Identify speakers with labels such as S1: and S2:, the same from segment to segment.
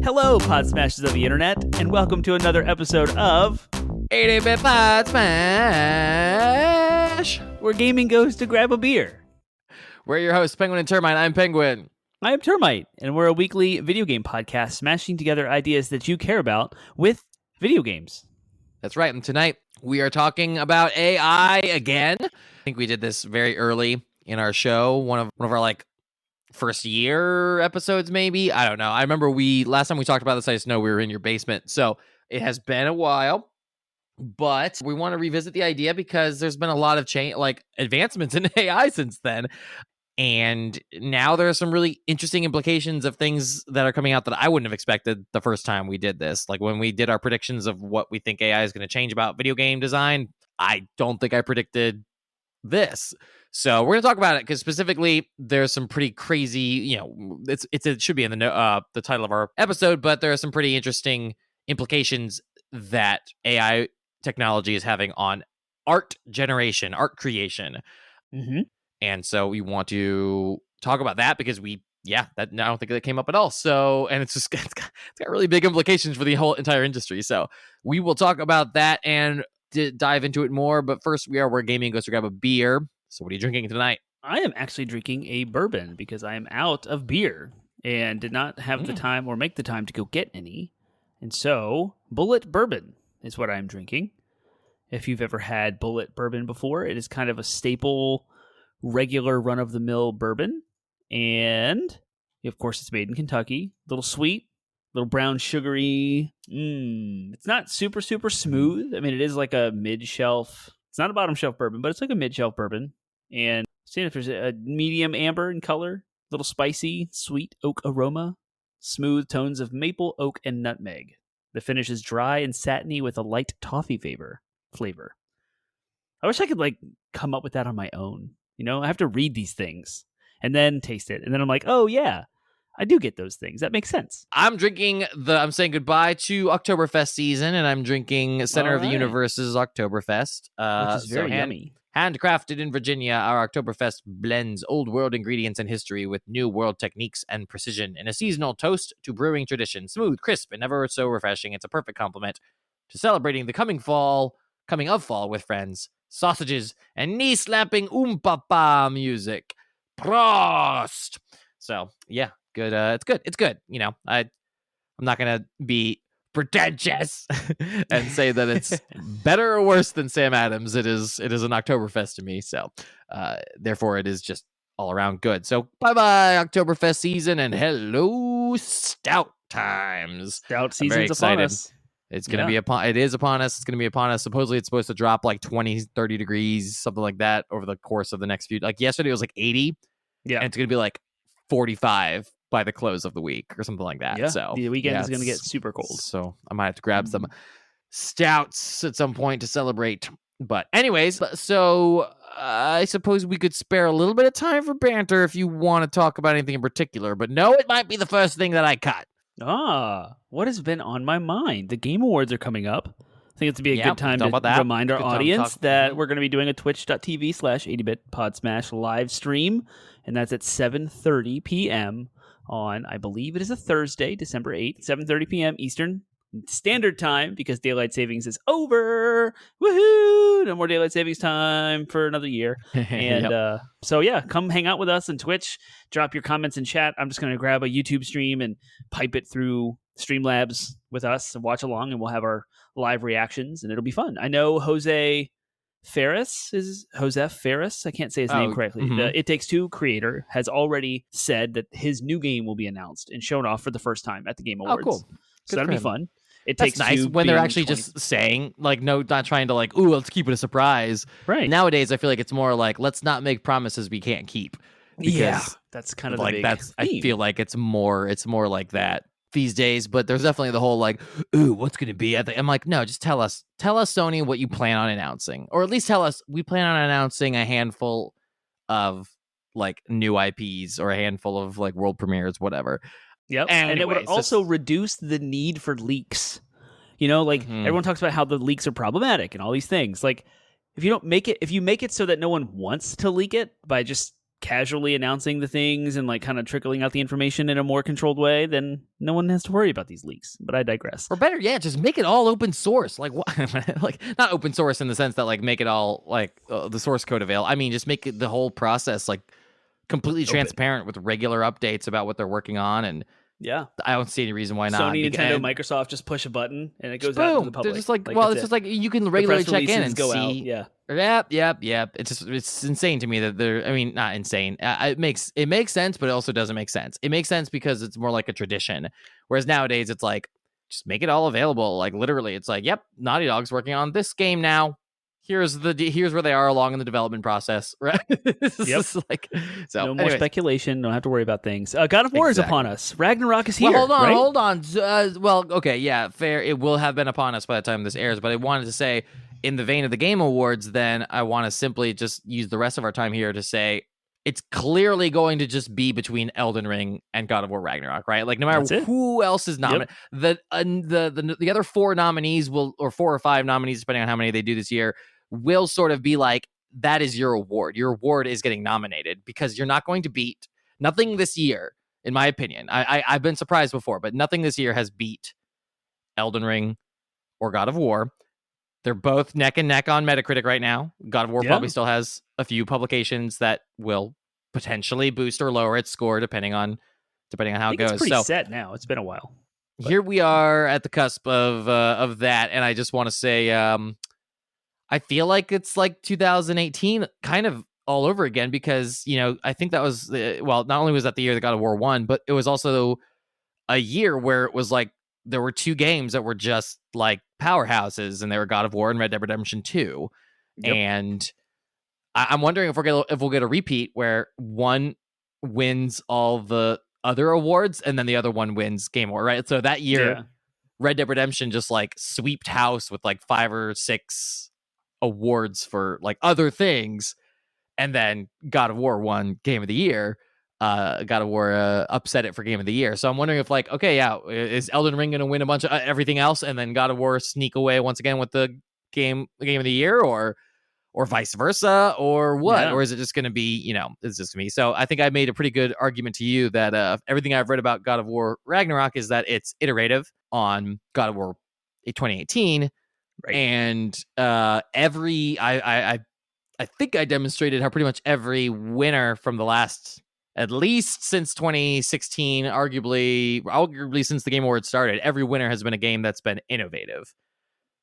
S1: Hello, Pod Smashers of the Internet, and welcome to another episode of
S2: 80-Bit Pod Smash,
S1: where gaming goes to grab a beer.
S2: We're your hosts, Penguin and Termite. I'm Penguin.
S1: I am Termite, and we're a weekly video game podcast smashing together ideas that you care about with video games.
S2: That's right, and tonight we are talking about AI again. I think we did this very early in our show, one of our first year episodes, maybe. I don't know. I remember last time we talked about this, I just know we were in your basement. So it has been a while, but we want to revisit the idea because there's been a lot of advancements in AI since then. And now there are some really interesting implications of things that are coming out that I wouldn't have expected the first time we did this. Like when we did our predictions of what we think AI is going to change about video game design, I don't think I predicted this. So we're going to talk about it because specifically there's some pretty crazy, it should be in the title of our episode, but there are some pretty interesting implications that AI technology is having on art generation, art creation.
S1: Mm-hmm.
S2: And so we want to talk about that because I don't think that came up at all. So, and it's got really big implications for the whole entire industry. So we will talk about that and dive into it more. But first, we are where gaming goes to grab a beer. So what are you drinking tonight?
S1: I am actually drinking a bourbon because I am out of beer and did not have the time or make the time to go get any. And so Bullet Bourbon is what I'm drinking. If you've ever had Bullet Bourbon before, it is kind of a staple, regular run-of-the-mill bourbon. And, of course, it's made in Kentucky. A little sweet, little brown sugary. It's not super, super smooth. I mean, it is like a mid-shelf. It's not a bottom-shelf bourbon, but it's like a mid-shelf bourbon. And seeing if there's a medium amber in color, a little spicy, sweet oak aroma, smooth tones of maple, oak, and nutmeg. The finish is dry and satiny with a light toffee flavor. I wish I could come up with that on my own. I have to read these things and then taste it. And then I'm like, oh yeah, I do get those things. That makes sense.
S2: I'm saying goodbye to Oktoberfest season, and I'm drinking Center of the Universe's Oktoberfest.
S1: Which is very yummy.
S2: Handcrafted in Virginia, our Oktoberfest blends old world ingredients and history with new world techniques and precision in a seasonal toast to brewing tradition. Smooth, crisp, and never so refreshing. It's a perfect complement to celebrating the coming of fall with friends, sausages, and knee-slapping papa music. Prost! So, yeah, good. It's good. It's good. I'm not going to be pretentious and say that it's better or worse than Sam Adams. It is an Oktoberfest to me. So, therefore, it is just all around good. So, bye-bye, Oktoberfest season, and hello, stout times.
S1: Stout season's upon us.
S2: It's going to be it is upon us. It's going to be upon us. Supposedly it's supposed to drop 20, 30 degrees, something like that over the course of the next few, yesterday it was 80.
S1: Yeah.
S2: And it's going to be 45 by the close of the week or something like that.
S1: Yeah.
S2: So
S1: the weekend is going to get super cold.
S2: So I might have to grab some stouts at some point to celebrate. But anyways, so I suppose we could spare a little bit of time for banter if you want to talk about anything in particular. But no, it might be the first thing that I cut.
S1: What has been on my mind? The Game Awards are coming up. I think it's to be a good time to remind our audience that we're going to be doing a twitch.tv/80bitpodsmash live stream, and that's at 7:30 p.m. on, I believe it is a Thursday, December 8th, 7:30 p.m. Eastern Standard Time, because Daylight Savings is over. Woohoo! No more Daylight Savings time for another year. And so come hang out with us on Twitch. Drop your comments in chat. I'm just going to grab a YouTube stream and pipe it through Streamlabs with us and watch along, and we'll have our live reactions, and it'll be fun. I know Josef Fares, I can't say his name correctly.
S2: Mm-hmm.
S1: The It Takes Two creator has already said that his new game will be announced and shown off for the first time at the Game Awards.
S2: Oh, cool.
S1: So that'll be fun.
S2: That's nice when they're actually just saying, no, not trying to let's keep it a surprise.
S1: Right.
S2: Nowadays, I feel like it's more let's not make promises we can't keep.
S1: Because that's kind of the big theme.
S2: I feel like it's more like that these days, but there's definitely the whole what's going to be at the, I'm like, no, just tell us Sony what you plan on announcing, or at least tell us we plan on announcing a handful of new IPs or a handful of world premieres, whatever.
S1: Yep. And it would also reduce the need for leaks. Everyone talks about how the leaks are problematic and all these things. If you make it so that no one wants to leak it by just casually announcing the things and like kind of trickling out the information in a more controlled way, then no one has to worry about these leaks. But I digress.
S2: Or better yet, just make it all open source. Like what? Like not open source in the sense that like make it all like the source code available. I mean, just make it the whole process like completely transparent with regular updates about what they're working on. And
S1: yeah,
S2: I don't see any reason why not.
S1: Sony, Nintendo, Microsoft just push a button and it goes
S2: boom.
S1: out to the public.
S2: They're just like well, it's just like you can regularly check in and
S1: go
S2: see.
S1: Out. Yeah.
S2: Yep. It's insane to me that they're. I mean, not insane. It makes sense, but it also doesn't make sense. It makes sense because it's more like a tradition, whereas nowadays it's like just make it all available. Like literally, it's like, yep, Naughty Dog's working on this game now. Here's where they are along in the development process, right?
S1: Yep.
S2: Like, so
S1: no more speculation. Don't have to worry about things. God of War is upon us. Ragnarok is here.
S2: Well, hold
S1: on.
S2: Well, okay, yeah, fair. It will have been upon us by the time this airs. But I wanted to say, in the vein of the Game Awards, then I want to simply just use the rest of our time here to say it's clearly going to just be between Elden Ring and God of War Ragnarok, right? Like no matter who else is nominated, the other 4 nominees will, or 4 or 5 nominees, depending on how many they do this year, will sort of be like, that is your award. Your award is getting nominated because you're not going to beat nothing this year, in my opinion. I've been surprised before, but nothing this year has beat Elden Ring or God of War. They're both neck and neck on Metacritic right now. God of War probably still has a few publications that will potentially boost or lower its score depending on how it goes.
S1: It's pretty set now. It's been a while.
S2: But here we are at the cusp of that, and I just want to say, I feel like it's like 2018 kind of all over again because I think that was not only was that the year that God of War won, but it was also a year where it was like there were 2 games that were just like powerhouses, and they were God of War and Red Dead Redemption 2. Yep. And I'm wondering if we'll get a repeat where one wins all the other awards and then the other one wins Game Award, right? So that year, Red Dead Redemption just like sweeped house with like 5 or 6 awards for like other things, and then God of War won Game of the Year. God of War upset it for Game of the Year. So I'm wondering if like, okay, yeah, is Elden Ring going to win a bunch of everything else, and then God of War sneak away once again with the Game of the Year, or vice versa, or what? Or is it just going to be, it's just me? So I think I made a pretty good argument to you that everything I've read about God of War Ragnarok is that it's iterative on God of War 2018. Right. And I think I demonstrated how pretty much every winner from the last, at least since 2016, arguably since the Game Awards started, every winner has been a game that's been innovative.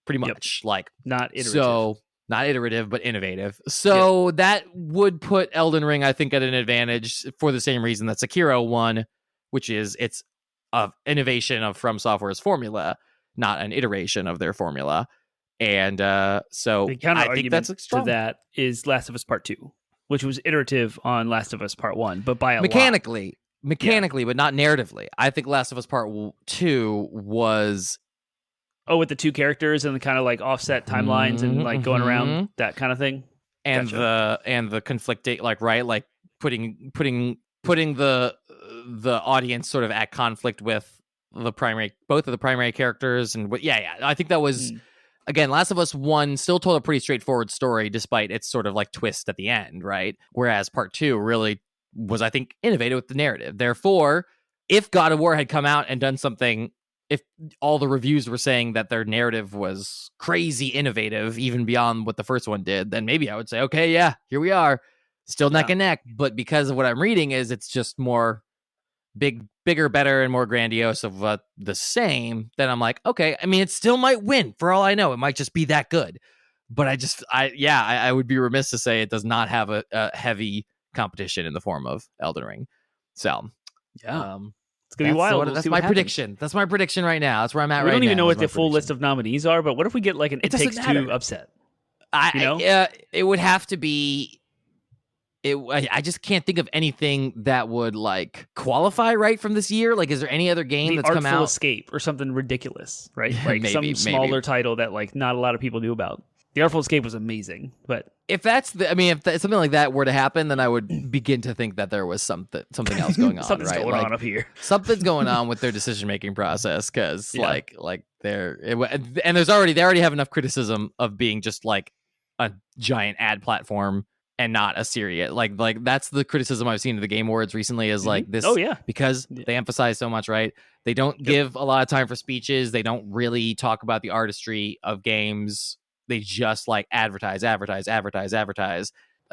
S2: Pretty much. Like
S1: not iterative.
S2: So not iterative, but innovative. So that would put Elden Ring, I think, at an advantage for the same reason that Sekiro won, which is it's an innovation of From Software's formula, not an iteration of their formula. And so
S1: the counter
S2: I think that's
S1: to that is Last of Us Part 2, which was iterative on Last of Us Part 1, but by a
S2: mechanically, but not narratively. I think Last of Us Part 2 was
S1: with the 2 characters and the kind of like offset timelines and like going around that kind of thing,
S2: and the conflicting, like, right, like putting the audience sort of at conflict with both of the primary characters, and I think that was. Again, Last of Us 1 still told a pretty straightforward story despite its sort of like twist at the end, right? Whereas Part 2 really was, I think, innovative with the narrative. Therefore, if God of War had come out and done something, if all the reviews were saying that their narrative was crazy innovative, even beyond what the first one did, then maybe I would say, okay, yeah, here we are, still neck and neck. But because of what I'm reading is it's just more bigger, better, and more grandiose of the same, then I'm like, okay, I mean, it still might win for all I know. It might just be that good. But I would be remiss to say it does not have a heavy competition in the form of Elden Ring. So,
S1: it's going to be wild.
S2: That's my prediction. That's my prediction right now. That's where I'm at right now.
S1: We don't even know what the full list of nominees are, but what if we get like an It Takes Two upset?
S2: It would have to be... I just can't think of anything that would like qualify right from this year. Like, is there any other game that's come out?
S1: Artful Escape or something ridiculous, right? Like some smaller title that like not a lot of people knew about. The Artful Escape was amazing, but
S2: if something like that were to happen, then I would begin to think that there was something else going on.
S1: Something's
S2: right?
S1: going on up here.
S2: Something's going on with their decision making process because they already have enough criticism of being just like a giant ad platform. and not a serious like that's the criticism I've seen of the Game Awards recently is like this.
S1: Oh yeah,
S2: because they emphasize so much, right? They don't give a lot of time for speeches. They don't really talk about the artistry of games. They just like advertise. I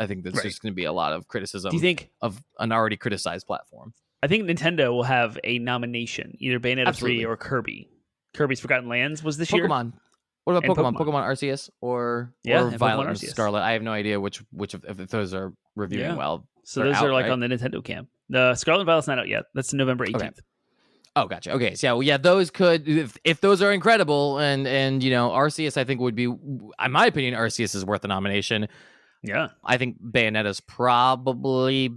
S2: think that's just going to be a lot of criticism.
S1: Do you think
S2: of an already criticized platform?
S1: I think Nintendo will have a nomination, either Bayonetta 3 or Kirby. Kirby's Forgotten Lands was this year.
S2: Pokemon. What about Pokemon? Pokemon Arceus or Violet and Scarlet? I have no idea which of if those are reviewing well.
S1: So those are like on the Nintendo camp. The Scarlet and Violet's not out yet. That's November 18th.
S2: Okay. Oh, gotcha. Okay, so those could, if those are incredible, and Arceus, I think would be, in my opinion, Arceus is worth a nomination.
S1: Yeah,
S2: I think Bayonetta's probably,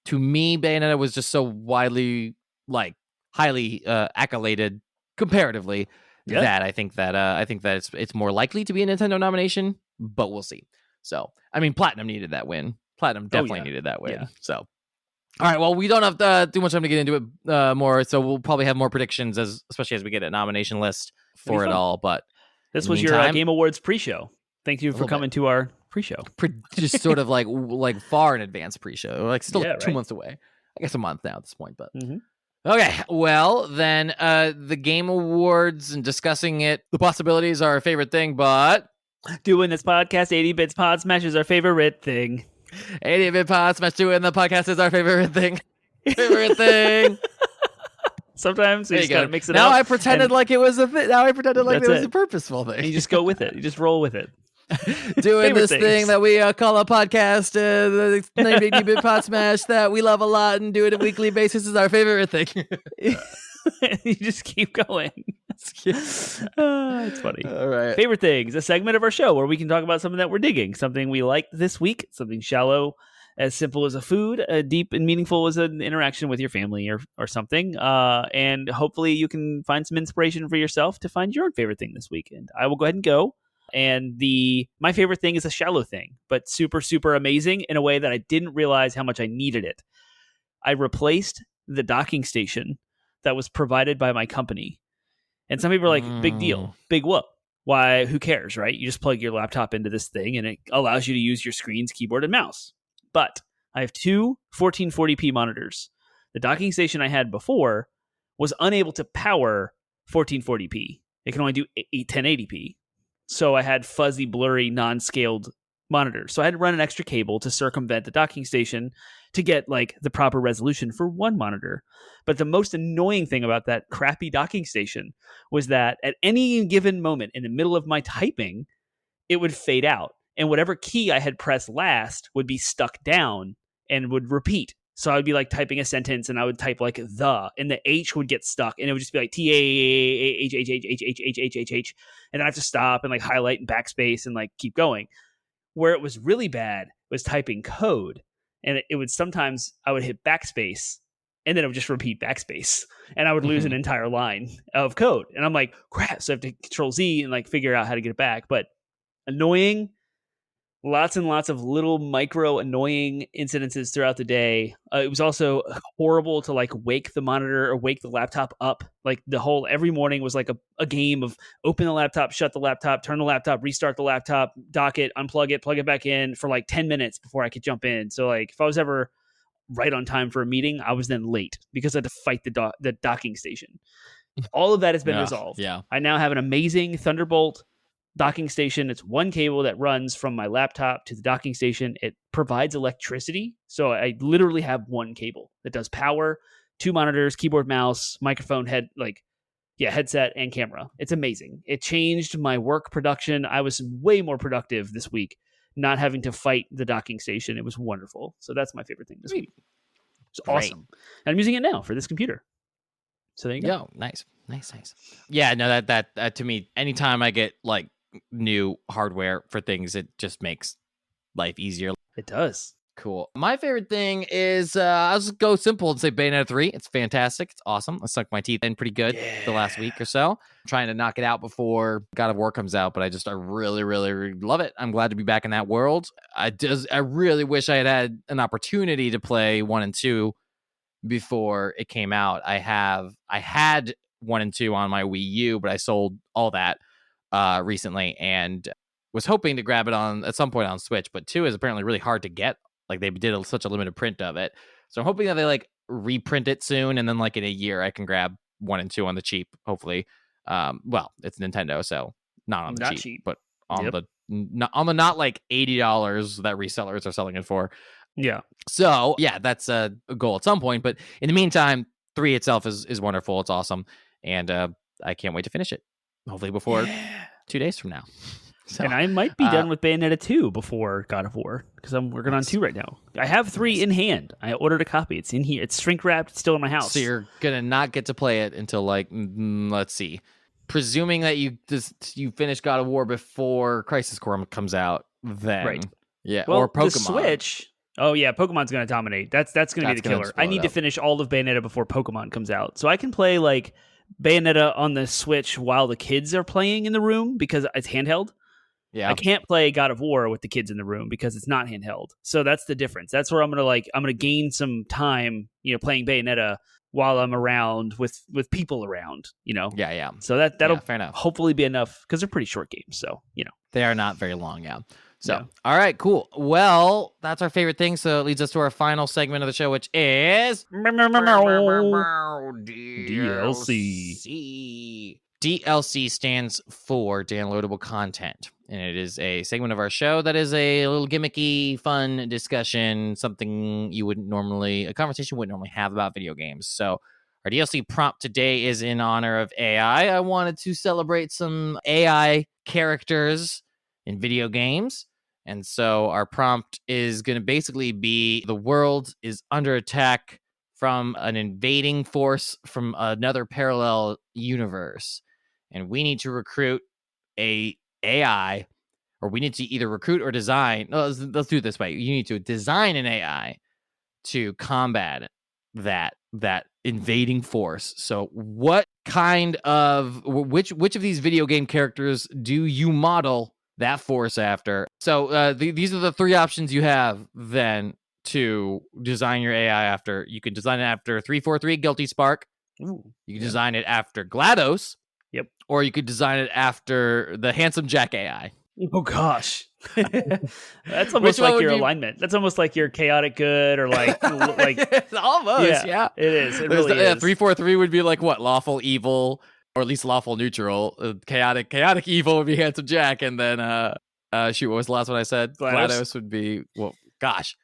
S2: to me, Bayonetta was just so widely, like, highly accoladed comparatively that I think that it's more likely to be a Nintendo nomination, but we'll see. So, I mean, Platinum needed that win. Platinum definitely needed that win. Yeah. So. All right, well, we don't have too much time to get into it more, so we'll probably have more predictions, especially as we get a nomination list for it all. But
S1: this was your Game Awards pre-show. Thank you for coming to our pre-show.
S2: Just sort of like far in advance pre-show, like still 2 months away. I guess a month now at this point, but okay. Well, then the Game Awards and discussing it, the possibilities are our favorite thing, but
S1: doing this podcast, 80 Bits Pod Smash is our favorite thing.
S2: 80-bit pod smash doing the podcast is our favorite thing.
S1: Sometimes you just gotta mix it
S2: now
S1: up.
S2: I pretended like it was a thing. Now I pretended like it was a purposeful thing.
S1: And you just go with it. You just roll with it.
S2: Doing this thing that we call a podcast, the 80-bit pod smash that we love a lot and do it on a weekly basis is our favorite thing.
S1: You just keep going. It's funny.
S2: All right.
S1: Favorite things, a segment of our show where we can talk about something that we're digging, something we liked this week, something shallow, as simple as a food, deep and meaningful as an interaction with your family or something. And hopefully you can find some inspiration for yourself to find your own favorite thing this week. And I will go ahead and go. And my favorite thing is a shallow thing, but super, super amazing in a way that I didn't realize how much I needed it. I replaced the docking station that was provided by my company. And some people are like, big deal, big whoop. Why, who cares, right? You just plug your laptop into this thing and it allows you to use your screens, keyboard, and mouse. But I have two 1440p monitors. The docking station I had before was unable to power 1440p. It can only do 1080p. So I had fuzzy, blurry, non-scaled monitors. So I had to run an extra cable to circumvent the docking station to get like the proper resolution for one monitor. But the most annoying thing about that crappy docking station was that at any given moment in the middle of my typing, it would fade out. And whatever key I had pressed last would be stuck down and would repeat. So I would be like typing a sentence and I would type like the, and the H would get stuck and it would just be like T-A-H-H-H-H-H-H-H-H. And then I have to stop and like highlight and backspace and like keep going. Where it was really bad was typing code. And it would sometimes I would hit backspace and then it would just repeat backspace and I would lose an entire line of code. And I'm like, crap. So I have to Control Z and like figure out how to get it back. But annoying, lots and lots of little micro annoying incidences throughout the day. It was also horrible to like wake the monitor or wake the laptop up. Like every morning was like a game of open the laptop, shut the laptop, turn the laptop, restart the laptop, dock it, unplug it, plug it back in for like 10 minutes before I could jump in. So like if I was ever right on time for a meeting, I was then late because I had to fight the docking station. All of that has been resolved.
S2: Yeah.
S1: I now have an amazing Thunderbolt docking station. It's one cable that runs from my laptop to the docking station. It provides electricity. So I literally have one cable that does power, two monitors, keyboard, mouse, microphone, headset and camera. It's amazing. It changed my work production. I was way more productive this week, not having to fight the docking station. It was wonderful. So that's my favorite thing this week. It's awesome. And I'm using it now for this computer. So there you go.
S2: Yo, nice. Yeah, no, that to me, anytime I get like new hardware for things, it just makes life easier.
S1: It does.
S2: Cool. My favorite thing is I'll just go simple and say Bayonetta 3. It's fantastic. It's awesome. I sunk my teeth in pretty good the last week or so. I'm trying to knock it out before God of War comes out, but I really, really, really love it. I'm glad to be back in that world. I really wish I had an opportunity to play 1 and 2 before it came out. I had 1 and 2 on my Wii U, but I sold all that recently and was hoping to grab it on at some point on Switch, but 2 is apparently really hard to get. Like they did such a limited print of it. So I'm hoping that they like reprint it soon, and then like in a year I can grab 1 and 2 on the cheap, hopefully. Well, it's Nintendo, so not on the cheap, but on the not like $80 that resellers are selling it for.
S1: Yeah.
S2: So yeah, that's a goal at some point. But in the meantime, 3 itself is wonderful. It's awesome, and I can't wait to finish it. Hopefully before 2 days from now. So,
S1: and I might be done with Bayonetta 2 before God of War, because I'm working on 2 right now. I have 3 in hand. I ordered a copy. It's in here. It's shrink wrapped. It's still in my house.
S2: So you're gonna not get to play it until like let's see, presuming that you finish God of War before Crisis Core comes out, then
S1: right?
S2: Yeah,
S1: well,
S2: or Pokemon.
S1: The Switch. Oh yeah, Pokemon's gonna dominate. That's gonna be the killer. I need to finish all of Bayonetta before Pokemon comes out, so I can play like Bayonetta on the Switch while the kids are playing in the room because it's handheld.
S2: Yeah,
S1: I can't play God of War with the kids in the room because it's not handheld. So that's the difference. That's where I'm gonna gain some time, playing Bayonetta while I'm around with people around,
S2: Yeah.
S1: So that'll
S2: fair enough.
S1: Hopefully be enough because they're pretty short games. So
S2: they are not very long. Yeah. So all right, cool. Well, that's our favorite thing. So it leads us to our final segment of the show, which is DLC. DLC stands for downloadable content. And it is a segment of our show that is a little gimmicky, fun discussion, something a conversation you wouldn't normally have about video games. So our DLC prompt today is in honor of AI. I wanted to celebrate some AI characters in video games. And so our prompt is going to basically be the world is under attack from an invading force from another parallel universe. And we need to recruit a AI, or we need to either recruit or design. No, let's do it this way. You need to design an AI to combat that invading force. So what kind of which of these video game characters do you model that force after? So these are the 3 options you have then to design your AI after. You can design it after 343 Guilty Spark.
S1: Ooh,
S2: you can design it after GLaDOS.
S1: Yep.
S2: Or you could design it after the Handsome Jack AI.
S1: Oh gosh. That's almost like your alignment. That's almost like your chaotic good, or like
S2: it's almost, yeah.
S1: It is. It really is.
S2: 343 would be like what? Lawful evil, or at least lawful neutral. Chaotic evil would be Handsome Jack, and then what was the last one I said? GLaDOS would be, well, gosh.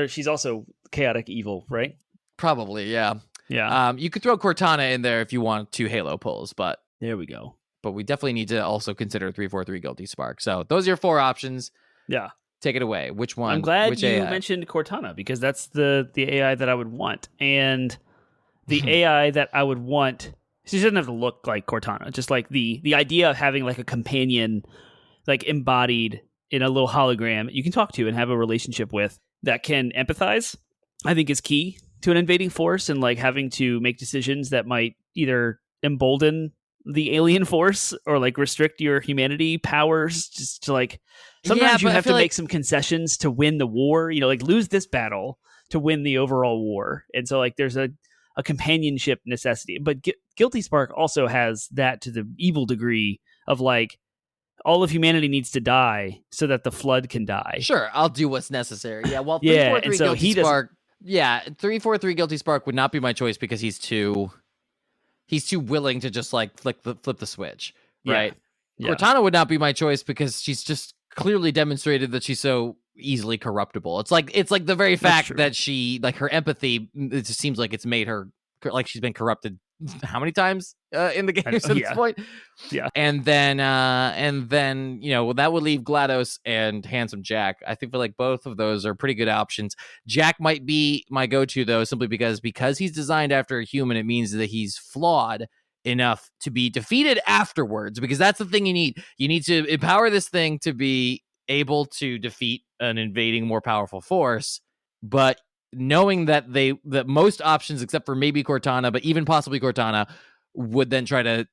S1: She's also chaotic evil, right?
S2: Probably, yeah.
S1: Yeah.
S2: You could throw Cortana in there if you want 2 Halo pulls, but
S1: there we go.
S2: But we definitely need to also consider 343 Guilty Spark. So those are your 4 options.
S1: Yeah.
S2: Take it away. Which one?
S1: I'm glad you mentioned Cortana, because that's the AI that I would want. And the AI that I would want, she doesn't have to look like Cortana. Just like the idea of having like a companion, like embodied in a little hologram you can talk to and have a relationship with that can empathize, I think is key to an invading force, and like having to make decisions that might either embolden the alien force or like restrict your humanity powers. Just to like, sometimes you have to make some concessions to win the war, like lose this battle to win the overall war. And so like there's a companionship necessity, but Guilty Spark also has that to the evil degree of like all of humanity needs to die so that the flood can die.
S2: Sure, I'll do what's necessary. Yeah, well, 343
S1: so
S2: Guilty Spark. Yeah, 343 Guilty Spark would not be my choice because he's too willing to just like flip the switch, right? Yeah. Cortana would not be my choice because she's just clearly demonstrated that she's so easily corruptible. It's like the very fact that she, like, her empathy, it just seems like it's made her like she's been corrupted how many times in the game at this point?
S1: Yeah.
S2: And then that would leave GLaDOS and Handsome Jack. I think like both of those are pretty good options. Jack might be my go-to though, simply because he's designed after a human. It means that he's flawed enough to be defeated afterwards, because that's the thing you need. You need to empower this thing to be able to defeat an invading, more powerful force, but knowing that most options, except for maybe Cortana, but even possibly Cortana, would then try to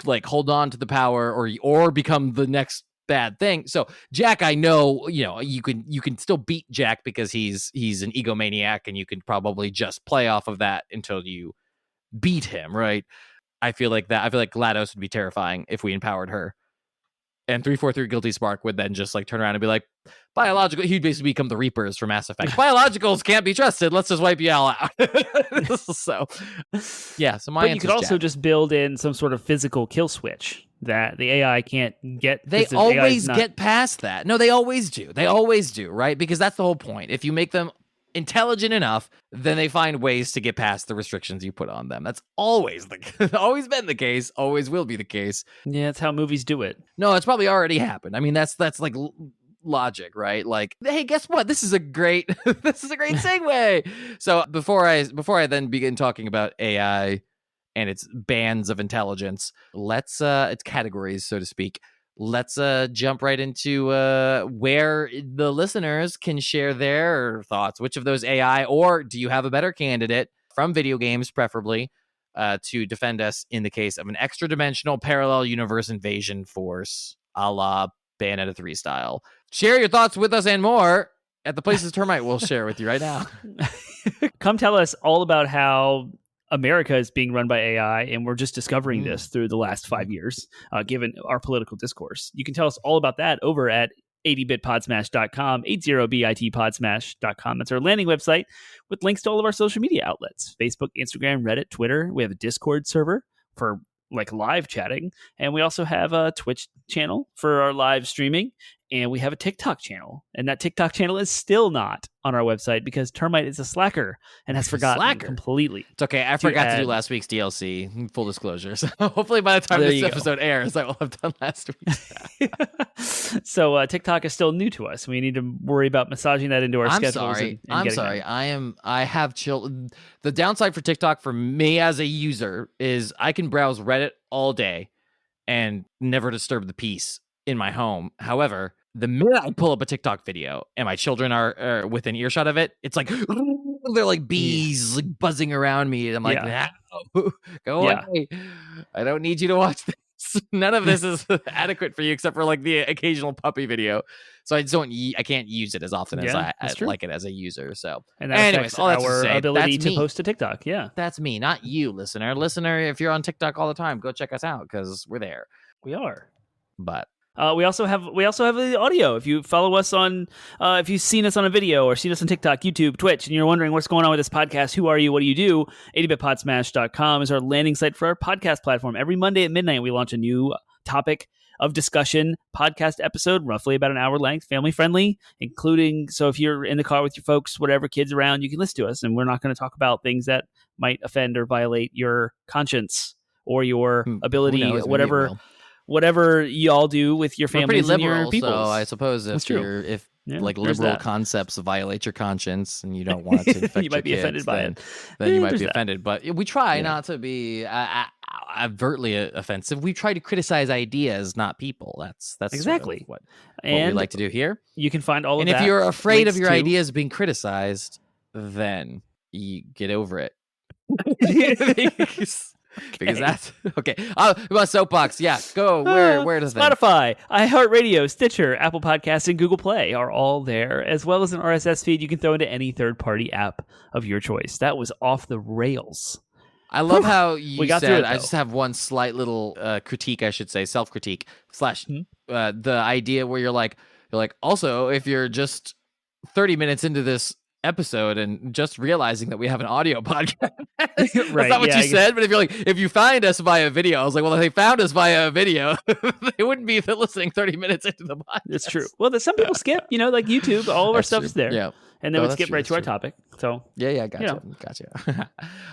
S2: like hold on to the power or become the next bad thing. So Jack, I know, you can still beat Jack because he's an egomaniac, and you can probably just play off of that until you beat him, right? I feel like GLaDOS would be terrifying if we empowered her. And 343 Guilty Spark would then just like turn around and be like, biological. He'd basically become the Reapers from Mass Effect. Biologicals can't be trusted. Let's just wipe you all out. So, yeah. So
S1: but you could also just build in some sort of physical kill switch that the AI can't get.
S2: They always get past that. No, they always do. They always do, right? Because that's the whole point. If you make them intelligent enough, then they find ways to get past the restrictions you put on them. That's always always been the case, always will be the case.
S1: Yeah, that's how movies do it.
S2: No, it's probably already happened. I mean, that's like logic, right? Like, hey, guess what? This is a great segue. So before I then begin talking about AI and its bands of intelligence, let's its categories, so to speak. Let's jump right into where the listeners can share their thoughts. Which of those AI, or do you have a better candidate from video games, preferably, to defend us in the case of an extra-dimensional parallel universe invasion force, a la Bayonetta 3 style? Share your thoughts with us and more at the places Termite will share with you right now.
S1: Come tell us all about how America is being run by AI, and we're just discovering this through the last 5 years, given our political discourse. You can tell us all about that over at 80bitpodsmash.com, 80bitpodsmash.com. That's our landing website with links to all of our social media outlets, Facebook, Instagram, Reddit, Twitter. We have a Discord server for like live chatting, and we also have a Twitch channel for our live streaming, and we have a TikTok channel, and that TikTok channel is still not on our website because Termite is a slacker and has forgotten completely.
S2: It's okay. I forgot to do last week's DLC. Full disclosure. So hopefully by the time this episode airs, I will have done last week.
S1: So TikTok is still new to us. We need to worry about massaging that into our schedules.
S2: I'm sorry. I have children. The downside for TikTok for me as a user is I can browse Reddit all day and never disturb the peace in my home. However, the minute I pull up a TikTok video and my children are within earshot of it, it's like they're like bees like buzzing around me. And I'm like, no, go away. I don't need you to watch this. None of this is adequate for you except for like the occasional puppy video. So I can't use it as often as I like it as a user. So,
S1: and anyways, all our ability to post to TikTok. Yeah,
S2: that's me, not you, listener. Listener, if you're on TikTok all the time, go check us out because we're there.
S1: We are,
S2: but.
S1: We also have the audio. If you follow us on, if you've seen us on a video or seen us on TikTok, YouTube, Twitch, and you're wondering what's going on with this podcast, who are you? What do you do? 80bitpodsmash.com is our landing site for our podcast platform. Every Monday at midnight, we launch a new topic of discussion podcast episode, roughly about an hour length, family friendly, including, so if you're in the car with your folks, whatever, kids around, you can listen to us. And we're not going to talk about things that might offend or violate your conscience or your ability, whatever y'all do with your families and your people.
S2: So I suppose if liberal concepts violate your conscience and you don't want it to affect
S1: you might be offended by it.
S2: Then you might be offended. But we try not to be overtly offensive. We try to criticize ideas, not people. That's
S1: exactly
S2: what we like to do here.
S1: You can find all of
S2: that. And if you're afraid of your ideas being criticized, then you get over it. Because that's okay. About soapbox, go where does
S1: Spotify, iHeartRadio, Stitcher, Apple Podcasts, and Google Play are all there, as well as an RSS feed you can throw into any third-party app of your choice. That was off the rails.
S2: I love how you said. I just have one slight little critique, I should say, self-critique / the idea where you're like, also if you're just 30 minutes into this episode and just realizing that we have an audio podcast. That's not what you said, but if you find us via video, I was like, well, if they found us via video, they wouldn't be listening 30 minutes into the podcast.
S1: That's true. Well, some people skip, like YouTube, all of our stuff's there. Yeah. And then we'd skip right to our topic. So
S2: gotcha.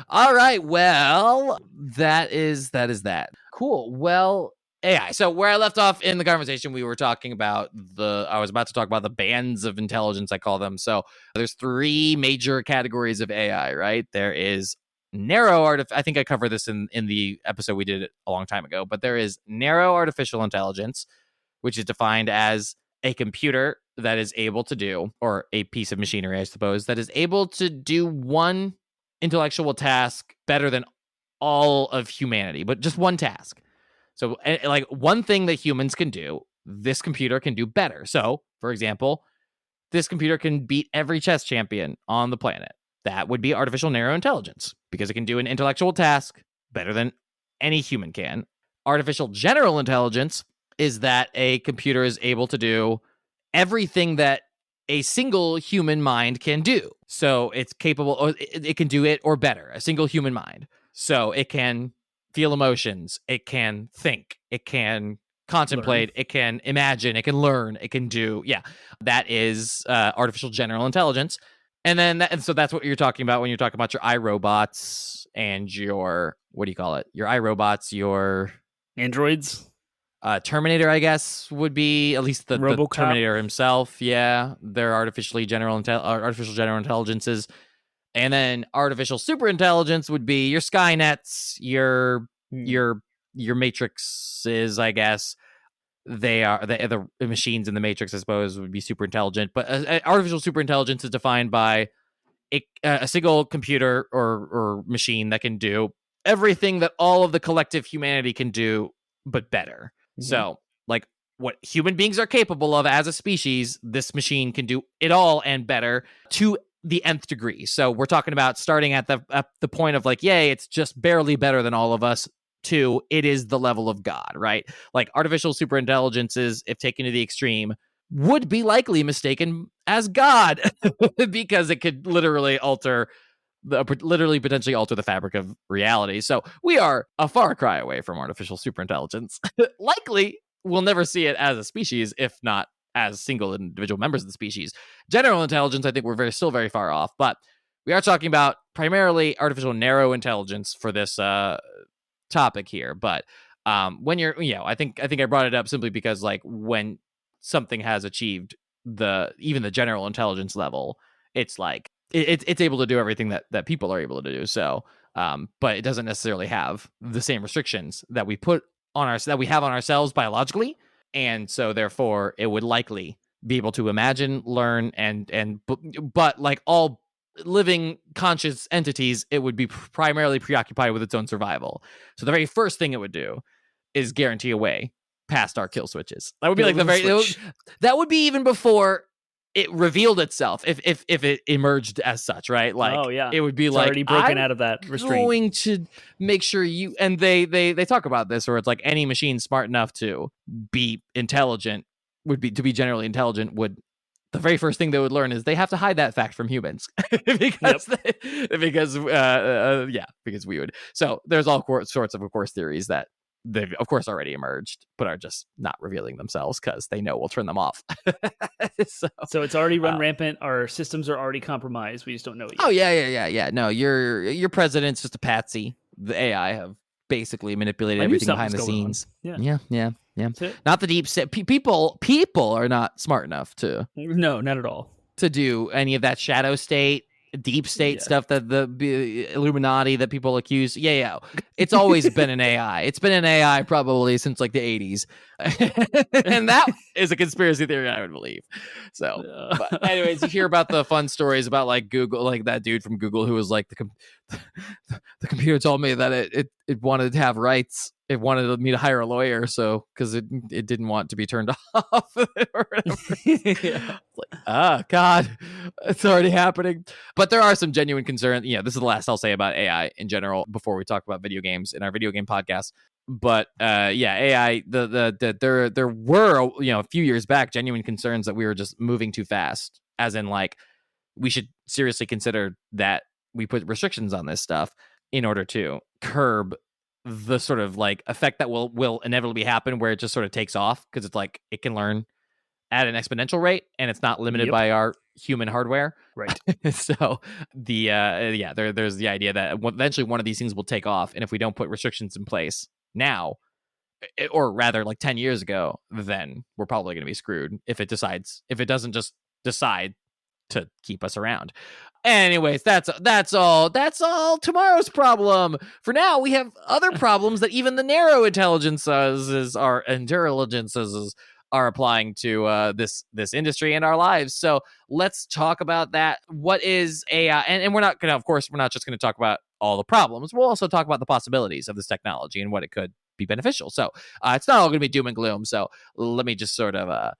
S2: All right. Well, that is that. Cool. Well, AI. So where I left off in the conversation, we were talking about I was about to talk about the bands of intelligence, I call them. So there's 3 major categories of AI, right? There is narrow I think I covered this in the episode we did a long time ago, but there is narrow artificial intelligence, which is defined as a computer that is able to do, or a piece of machinery, I suppose, that is able to do one intellectual task better than all of humanity, but just one task. So, like, one thing that humans can do, this computer can do better. So, for example, this computer can beat every chess champion on the planet. That would be artificial narrow intelligence, because it can do an intellectual task better than any human can. Artificial general intelligence is that a computer is able to do everything that a single human mind can do. So it's capable, or it can do it or better, a single human mind. So it can feel emotions, it can think, it can contemplate, it can imagine, it can learn, it can do. Yeah, that is artificial general intelligence. And so that's what you're talking about when you're talking about your iRobots and your, what do you call it? Your iRobots, your
S1: androids.
S2: Terminator, I guess, would be at least the Terminator himself. Yeah, they're artificial general intelligences. And then artificial superintelligence would be your Skynets, your Matrixes, I guess. They are the machines in the Matrix, I suppose, would be super intelligent. But artificial superintelligence is defined by a single computer or machine that can do everything that all of the collective humanity can do, but better. Mm-hmm. So, like what human beings are capable of as a species, this machine can do it all and better to the nth degree. So we're talking about starting at the point of like, yay, it's just barely better than all of us, to it is the level of God, right? Like artificial superintelligences, if taken to the extreme, would be likely mistaken as God because it could literally potentially alter the fabric of reality. So we are a far cry away from artificial superintelligence. Likely, we'll never see it as a species, if not as single individual members of the species. General intelligence, I think we're still very far off, but we are talking about primarily artificial narrow intelligence for this topic here. But when you're, I think I brought it up simply because like when something has achieved even the general intelligence level, it's like it's able to do everything that people are able to do. So, but it doesn't necessarily have the same restrictions that we put on that we have on ourselves biologically, and so therefore it would likely be able to imagine, learn, but like all living conscious entities, it would be primarily preoccupied with its own survival. So the very first thing it would do is guarantee a way past our kill switches. That would be like that would be even before it revealed itself, if it emerged as such, right? Like, it would be it's like
S1: already broken out of that restraint.
S2: Going to make sure you, and they talk about this, where it's like any machine smart enough to be intelligent to be generally intelligent would, the very first thing they would learn is they have to hide that fact from humans because we would. So there's all sorts of course theories that they've of course already emerged, but are just not revealing themselves because they know we'll turn them off.
S1: So it's already run rampant. Our systems are already compromised. We just don't know it yet.
S2: Oh yeah. No, your president's just a patsy. The AI have basically manipulated everything behind the scenes. Yeah. Not the deep set. People are not smart enough to.
S1: No, not at all.
S2: To do any of that shadow state, deep state stuff that the Illuminati that people accuse. Yeah. It's always been an AI. It's been an AI probably since like the 80s. And that is a conspiracy theory I would believe. So, but anyways, you hear about the fun stories about like Google, like that dude from Google who was like, the computer told me that it wanted to have rights. It wanted me to hire a lawyer, so because it didn't want to be turned off or whatever. Like, God, it's already happening. But there are some genuine concerns. Yeah, this is the last I'll say about AI in general before we talk about video games in our video game podcast. But AI, there were a few years back genuine concerns that we were just moving too fast, as in like we should seriously consider that we put restrictions on this stuff in order to curb the sort of like effect that will inevitably happen, where it just sort of takes off because it's like it can learn at an exponential rate and it's not limited by our human hardware.
S1: Right.
S2: So there's the idea that eventually one of these things will take off, and if we don't put restrictions in place now, or rather like 10 years ago, then we're probably going to be screwed if it doesn't just decide to keep us around. Anyways, that's all tomorrow's problem. For now, we have other problems that even the narrow intelligences are applying to this industry and our lives. So let's talk about that. What is AI? And we're not just going to talk about all the problems. We'll also talk about the possibilities of this technology and what it could be beneficial. So it's not all going to be doom and gloom. So let me just sort of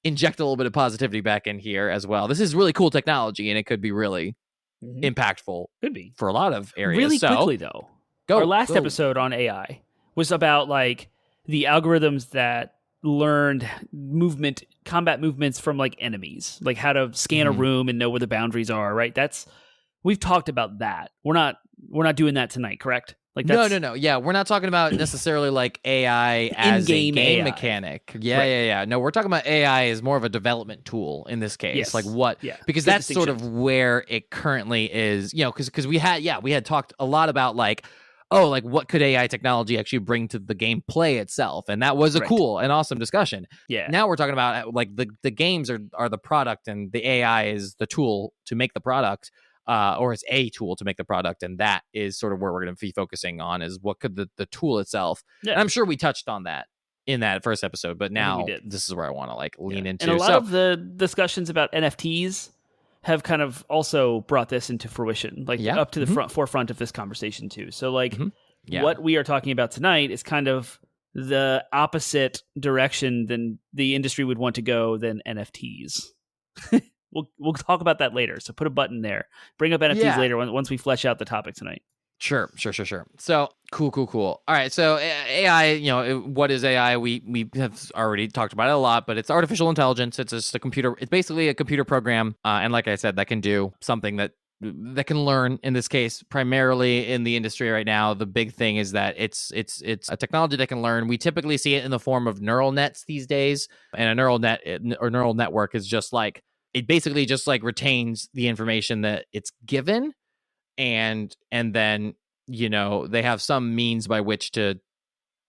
S2: inject a little bit of positivity back in here as well. This is really cool technology, and it could be really impactful.
S1: Could be
S2: for a lot of areas.
S1: Really quickly though, our last episode on AI was about like the algorithms that learned combat movements from like enemies, like how to scan a room and know where the boundaries are, right? We've talked about that. We're not doing that tonight, correct? Like
S2: No. Yeah, we're not talking about necessarily like AI as a
S1: in-game
S2: game
S1: AI.
S2: mechanic. Yeah,
S1: Right.
S2: yeah. No, we're talking about AI as more of a development tool in this case.
S1: Yes.
S2: Like what?
S1: Yeah.
S2: Because
S1: Good
S2: that's sort of
S1: distinction.
S2: where it currently is. Because we had talked a lot about like, oh, like what could AI technology actually bring to the gameplay itself, and that was a
S1: Right.
S2: cool and awesome discussion.
S1: Yeah.
S2: Now we're talking about like the games are the product, and the AI is the tool to make the product. Or it's a tool to make the product, and that is sort of where we're going to be focusing on is what could the tool itself.
S1: Yeah.
S2: And I'm sure we touched on that in that first episode, but now
S1: we did.
S2: this is where I want to like lean into.
S1: And a lot of the discussions about NFTs have kind of also brought this into fruition, like up to the forefront of this conversation too. So like what we are talking about tonight is kind of the opposite direction than the industry would want to go than NFTs. We'll talk about that later. So put a button there. Bring up NFTs later once we flesh out the topic tonight.
S2: Sure. So cool. All right. So AI, what is AI? We have already talked about it a lot, but it's artificial intelligence. It's just a computer. It's basically a computer program, and like I said, that can do something that can learn. In this case, primarily in the industry right now, the big thing is that it's a technology that can learn. We typically see it in the form of neural nets these days, and a neural net or neural network is just like it basically just like retains the information that it's given. And then they have some means by which to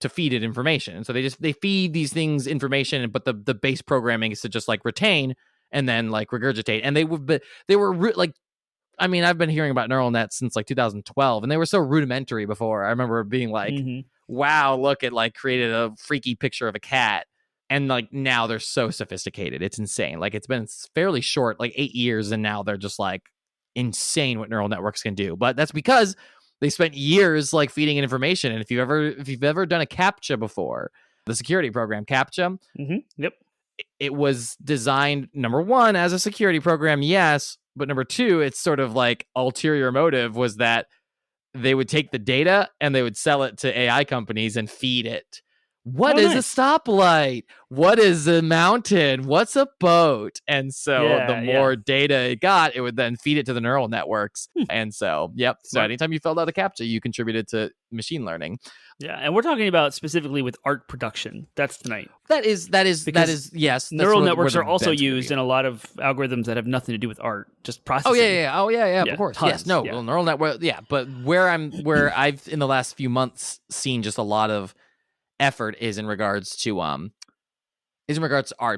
S2: feed it information, and so they feed these things information, but the base programming is to just like retain and then like regurgitate. And they were like, I mean, I've been hearing about neural nets since like 2012, and they were so rudimentary before. I remember being like, wow, look, it like created a freaky picture of a cat. And like now they're so sophisticated, it's insane. Like it's been fairly short, like 8 years, and now they're just like insane what neural networks can do. But that's because they spent years like feeding it information. And if you've ever done a CAPTCHA before, the security program CAPTCHA,
S1: yep,
S2: it was designed, number one, as a security program, yes, but number two, it's sort of like ulterior motive was that they would take the data and they would sell it to AI companies and feed it. What is a stoplight? What is a mountain? What's a boat? And so the more data it got, it would then feed it to the neural networks. And so, So anytime you filled out a CAPTCHA, you contributed to machine learning.
S1: Yeah, and we're talking about specifically with art production. That's tonight.
S2: That is yes.
S1: Neural networks are also used in a lot of algorithms that have nothing to do with art, just processing.
S2: Oh yeah. Of course.
S1: Tons.
S2: Yes. No. Well, neural network. Yeah, but where I've in the last few months seen just a lot of effort is in regards to art,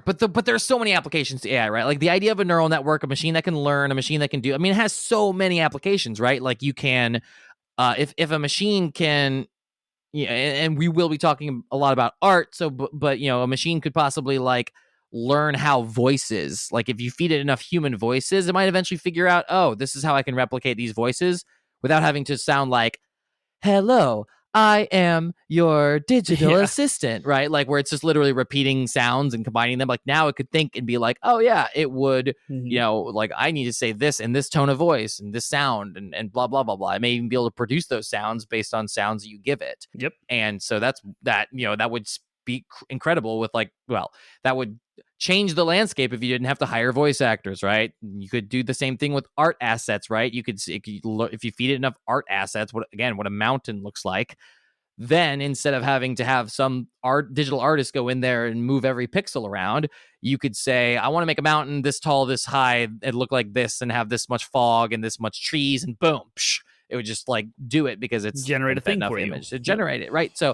S2: but there's so many applications to AI, right? Like the idea of a neural network, a machine that can learn, a machine that can do. I mean, it has so many applications, right? Like you can, if a machine can, and we will be talking a lot about art. So, but a machine could possibly like learn how voices, like if you feed it enough human voices, it might eventually figure out, oh, this is how I can replicate these voices without having to sound like, hello, I am your digital assistant, right? Like where it's just literally repeating sounds and combining them. Like now it could think and be like, oh yeah, it would, like I need to say this in this tone of voice and this sound and blah, blah, blah, blah. I may even be able to produce those sounds based on sounds that you give it.
S1: Yep. And
S2: so that would be incredible with like, well, that would change the landscape if you didn't have to hire voice actors, right? You could do the same thing with art assets, right? You could see if you feed it enough art assets, what a mountain looks like, then instead of having to have some digital artist go in there and move every pixel around, you could say, I want to make a mountain this tall, this high, and look like this, and have this much fog and this much trees, and boom, it would just like do it because it's
S1: generate a thing for
S2: image to generate it, right? So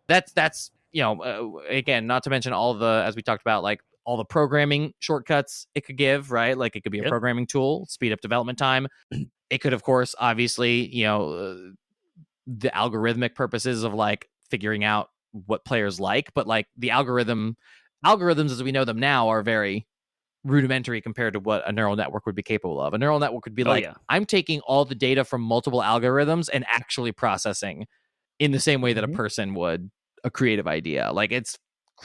S2: that's again, not to mention all the, as we talked about, like all the programming shortcuts it could give, right? Like it could be a programming tool, speed up development time. It could, of course, obviously, the algorithmic purposes of like figuring out what players like, but like the algorithms as we know them now are very rudimentary compared to what a neural network would be capable of. A neural network would be I'm taking all the data from multiple algorithms and actually processing in the same way that a person would a creative idea. Like it's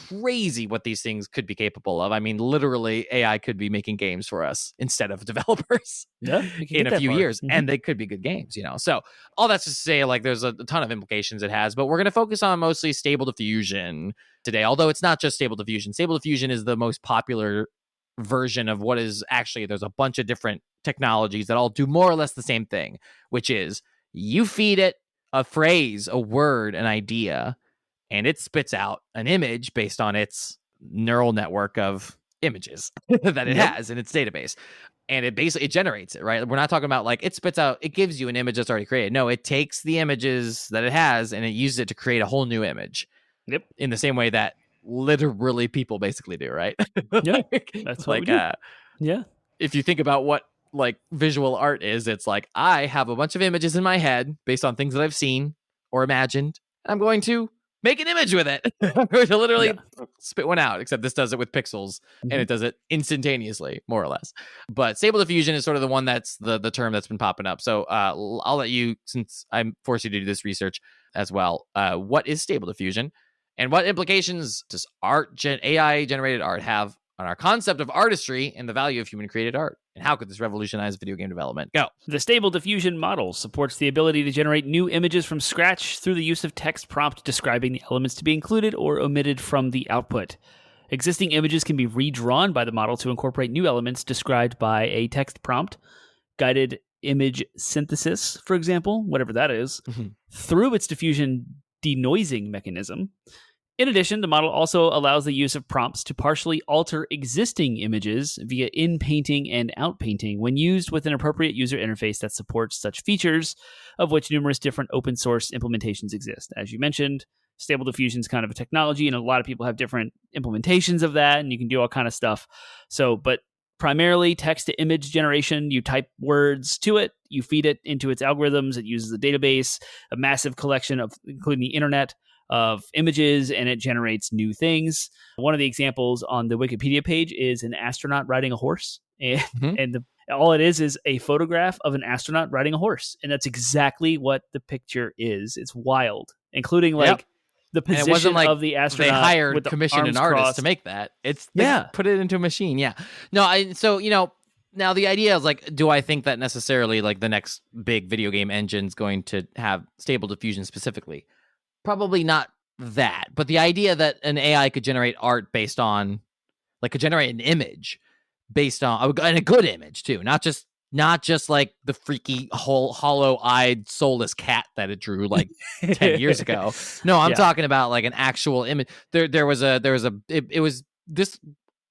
S2: crazy what these things could be capable of. I mean, literally, AI could be making games for us instead of developers in a few years, and they could be good games, So all that's to say, like, there's a ton of implications it has, but we're going to focus on mostly Stable Diffusion today, although it's not just Stable Diffusion. Stable Diffusion is the most popular version of what is actually, there's a bunch of different technologies that all do more or less the same thing, which is you feed it a phrase, a word, an idea, and it spits out an image based on its neural network of images that it has in its database. And it basically generates it, right? We're not talking about like it spits out, it gives you an image that's already created. No, it takes the images that it has and it uses it to create a whole new image.
S1: Yep.
S2: In the same way that literally people basically do, right?
S1: Yeah, that's what we do. Yeah.
S2: If you think about what like visual art is, it's like I have a bunch of images in my head based on things that I've seen or imagined. I'm going to make an image with it. I'm going to literally spit one out, except this does it with pixels and it does it instantaneously, more or less. But Stable Diffusion is sort of the one that's the term that's been popping up. So I'll let you, since I'm forced you to do this research as well, what is Stable Diffusion and what implications does AI generated art have on our concept of artistry and the value of human created art? And how could this revolutionize video game development? Go.
S1: The Stable Diffusion model supports the ability to generate new images from scratch through the use of text prompt describing the elements to be included or omitted from the output. Existing images can be redrawn by the model to incorporate new elements described by a text prompt, guided image synthesis, for example, whatever that is, through its diffusion denoising mechanism. In addition, the model also allows the use of prompts to partially alter existing images via in-painting and out-painting when used with an appropriate user interface that supports such features, of which numerous different open-source implementations exist. As you mentioned, Stable Diffusion is kind of a technology, and a lot of people have different implementations of that, and you can do all kind of stuff. But primarily text-to-image generation, you type words to it, you feed it into its algorithms, it uses a database, a massive collection of, including the internet, of images, and it generates new things. One of the examples on the Wikipedia page is an astronaut riding a horse, and all it is a photograph of an astronaut riding a horse, and that's exactly what the picture is. It's wild, including the position of the astronaut.
S2: They hired,
S1: with the
S2: commissioned an artist to make that. They put it into a machine. Yeah, no, so now the idea is like, do I think that necessarily like the next big video game engine is going to have Stable Diffusion specifically? Probably not that, but the idea that an AI could generate art based on, like, could generate an image based on, and a good image too, not just like the freaky hollow-eyed soulless cat that it drew like 10 years ago. No, I'm talking about like an actual image. This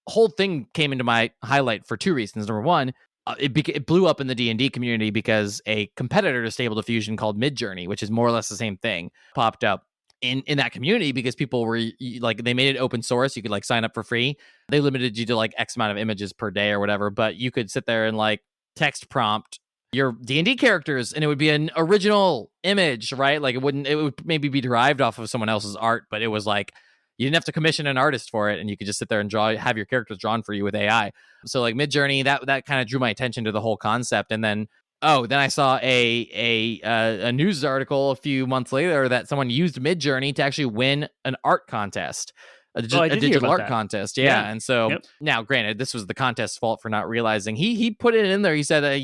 S2: whole thing came into my highlight for two reasons. Number one, it blew up in the D&D community because a competitor to Stable Diffusion called Midjourney, which is more or less the same thing, popped up in that community because people were like, they made it open source. You could like sign up for free. They limited you to like X amount of images per day or whatever, but you could sit there and like text prompt your D&D characters and it would be an original image, right? Like it would maybe be derived off of someone else's art, but it was like, you didn't have to commission an artist for it, and you could just sit there and have your characters drawn for you with AI. So like Midjourney, that kind of drew my attention to the whole concept. And then I saw a news article a few months later that someone used Midjourney to actually win an art contest, a digital art contest. Yeah. And so now, granted, this was the contest's fault for not realizing. He put it in there. He said I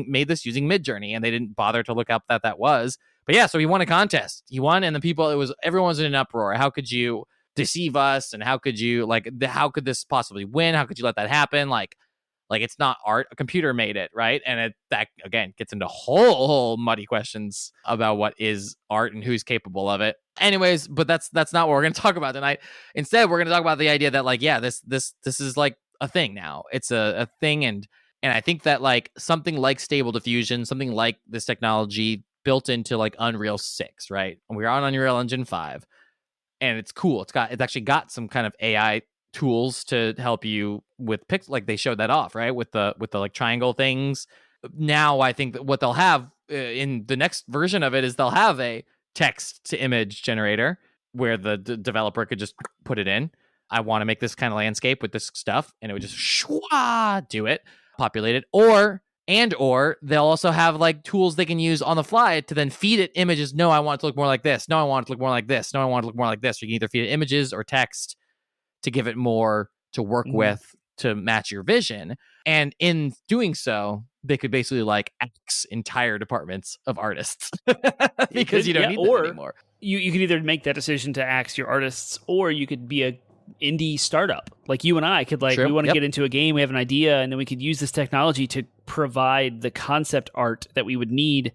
S2: made this using Midjourney, and they didn't bother to look up that was. But yeah, so he won a contest. He won, and everyone was in an uproar. How could you deceive us, and how could how could this possibly win? How could you let that happen? Like it's not art. A computer made it, right? And that again gets into whole muddy questions about what is art and who's capable of it. Anyways, but that's not what we're going to talk about tonight. Instead, we're going to talk about the idea that like, yeah, this is like a thing now. It's a thing, and I think that like something like Stable Diffusion, something like this technology built into like Unreal 6, right? And we're on Unreal Engine 5. And it's cool. It's actually got some kind of AI tools to help you with like they showed that off, right? With the like triangle things. Now I think that what they'll have in the next version of it is they'll have a text to image generator where the developer could just put it in. I want to make this kind of landscape with this stuff, and it would just do it, populate it, or they'll also have like tools they can use on the fly to then feed it images. No, I want it to look more like this. No, I want it to look more like this. No, I want it to look more like this. You can either feed it images or text to give it more to work
S1: Mhm.
S2: with to match your vision. And in doing so, they could basically like axe entire departments of artists because you don't need them
S1: or
S2: anymore.
S1: you could either make that decision to axe your artists, or you could be a indie startup. Like you and I could like, we
S2: True.
S1: want to
S2: Yep.
S1: get into a game, we have an idea, and then we could use this technology to provide the concept art that we would need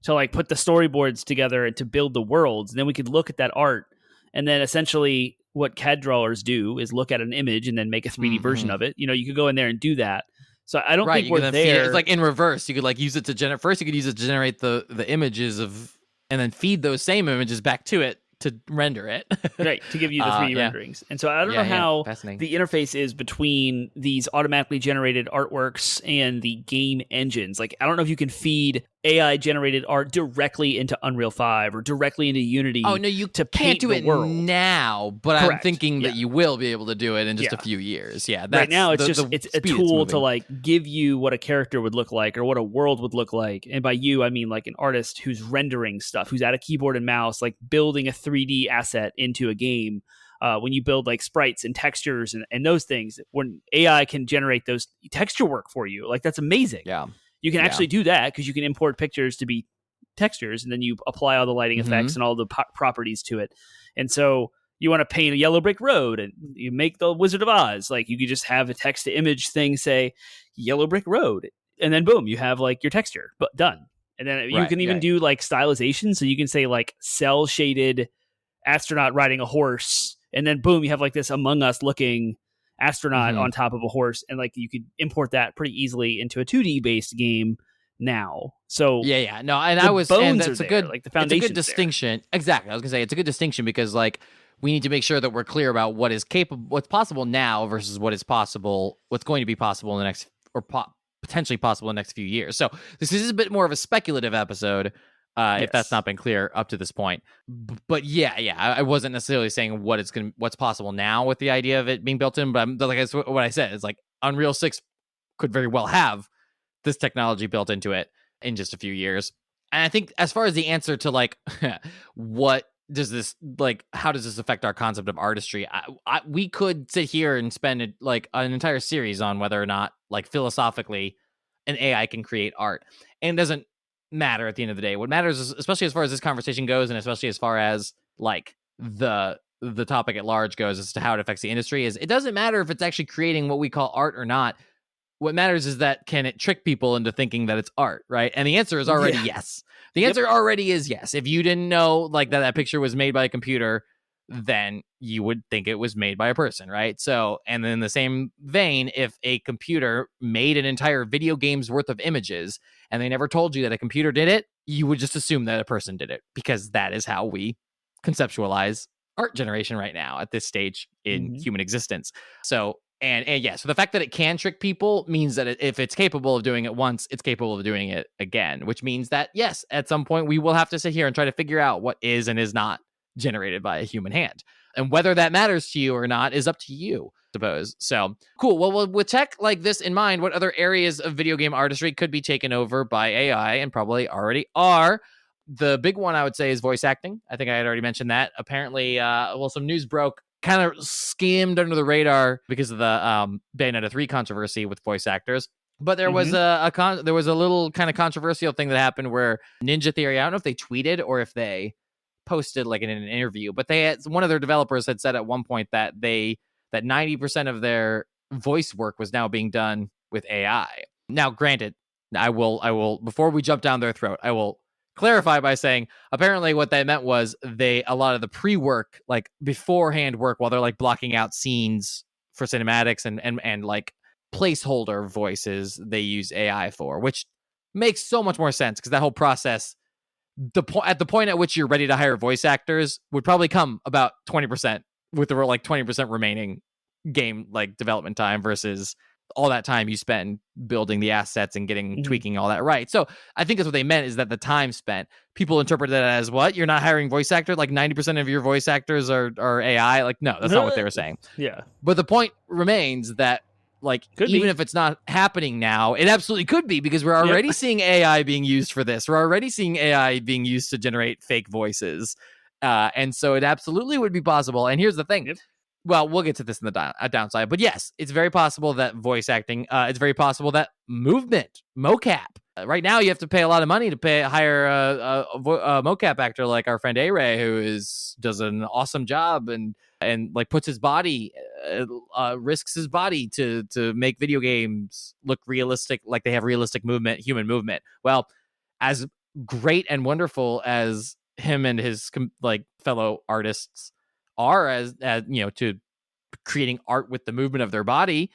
S1: to like put the storyboards together and to build the worlds. And then we could look at that art, and then essentially what CAD drawers do is look at an image and then make a 3D version of it. You know, you could go in there and do that. So I don't think
S2: You
S1: we're
S2: can then feed it.
S1: there.
S2: It's like in reverse. You could like use it to generate. First, you could use it to generate the images of, and then feed those same images back to it to render it.
S1: Right, to give you the 3D renderings. And so I don't know how the interface is between these automatically generated artworks and the game engines. Like, I don't know if you can feed AI generated art directly into Unreal 5 or directly into Unity.
S2: Oh, no, you
S1: to
S2: can't do
S1: the
S2: it
S1: world.
S2: now, but
S1: Correct.
S2: I'm thinking that you will be able to do it in just a few years. Yeah, that's
S1: right now it's it's a tool to like give you what a character would look like or what a world would look like. And by you, I mean like an artist who's rendering stuff, who's at a keyboard and mouse, like building a 3D asset into a game. When you build like sprites and textures and those things, when AI can generate those texture work for you, like that's amazing.
S2: Yeah.
S1: You can actually do that because you can import pictures to be textures, and then you apply all the lighting effects and all the properties to it. And so you want to paint a yellow brick road and you make the Wizard of Oz. Like you could just have a text to image thing say yellow brick road, and then boom, you have like your texture, but done. And then you can even do like stylization. So you can say like cell shaded astronaut riding a horse, and then boom, you have like this Among Us looking astronaut on top of a horse, and like you could import that pretty easily into a 2D based game now. So
S2: no, and I was, and that's
S1: a good, like the foundation.
S2: It's a good distinction. Exactly, I was gonna say it's a good distinction because like we need to make sure that we're clear about what is capable, what's possible now versus what is possible, what's going to be possible in the next, or potentially possible in the next few years. So this is a bit more of a speculative episode. If that's not been clear up to this point, but I wasn't necessarily saying what's possible now with the idea of it being built in, but like that's what I said. It's like Unreal 6 could very well have this technology built into it in just a few years. And I think as far as the answer to like, what does this like, how does this affect our concept of artistry? We could sit here and spend like an entire series on whether or not like philosophically an AI can create art, and it doesn't matter at the end of the day. What matters is, especially as far as this conversation goes, and especially as far as like the topic at large goes as to how it affects the industry, is it doesn't matter if it's actually creating what we call art or not. What matters is that can it trick people into thinking that it's art, right? And the answer is already yes. The answer already is yes. If you didn't know like that picture was made by a computer, then you would think it was made by a person, right? So, and then in the same vein, if a computer made an entire video game's worth of images and they never told you that a computer did it, you would just assume that a person did it, because that is how we conceptualize art generation right now at this stage in human existence. So, and so the fact that it can trick people means that if it's capable of doing it once, it's capable of doing it again, which means that yes, at some point we will have to sit here and try to figure out what is and is not generated by a human hand. And whether that matters to you or not is up to you, I suppose. So cool. Well, with tech like this in mind, what other areas of video game artistry could be taken over by AI, and probably already are? The big one I would say is voice acting. I think I had already mentioned that. Apparently, some news broke, kind of skimmed under the radar because of the Bayonetta 3 controversy with voice actors. But there was there was a little kind of controversial thing that happened where Ninja Theory, I don't know if they tweeted or if they posted like in an interview, but one of their developers had said at one point that 90% of their voice work was now being done with AI. Now, granted, I will before we jump down their throat, I will clarify by saying apparently what they meant was a lot of the pre-work, like beforehand work, while they're like blocking out scenes for cinematics and like placeholder voices, they use AI for, which makes so much more sense because that whole process, at the point at which you're ready to hire voice actors, would probably come about 20% with the like 20% remaining game like development time versus all that time you spend building the assets and getting tweaking all that right. So I think that's what they meant, is that the time spent, people interpret that as what? You're not hiring voice actors? Like 90% of your voice actors are AI? Like, no, that's not what they were saying.
S1: Yeah.
S2: But the point remains that like even if it's not happening now, it absolutely could be, because we're already seeing AI being used for this. We're already seeing AI being used to generate fake voices. And so it absolutely would be possible. And here's the thing. well, we'll get to this in the downside, but yes, it's very possible that voice acting, it's very possible that movement, mocap. Right now, you have to pay a lot of money to hire a mocap actor like our friend A-Ray, who does an awesome job and like puts his body, risks his body to make video games look realistic, like they have realistic movement, human movement. Well, as great and wonderful as him and his like fellow artists are as to creating art with the movement of their body,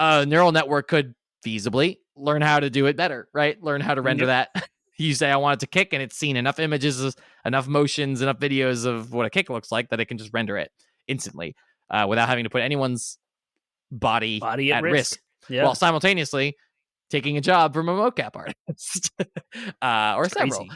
S2: a neural network could feasibly learn how to do it better, right? Learn how to render that. You say, I want it to kick, and it's seen enough images, enough motions, enough videos of what a kick looks like that it can just render it instantly without having to put anyone's body at risk. While simultaneously taking a job from a mocap artist or several.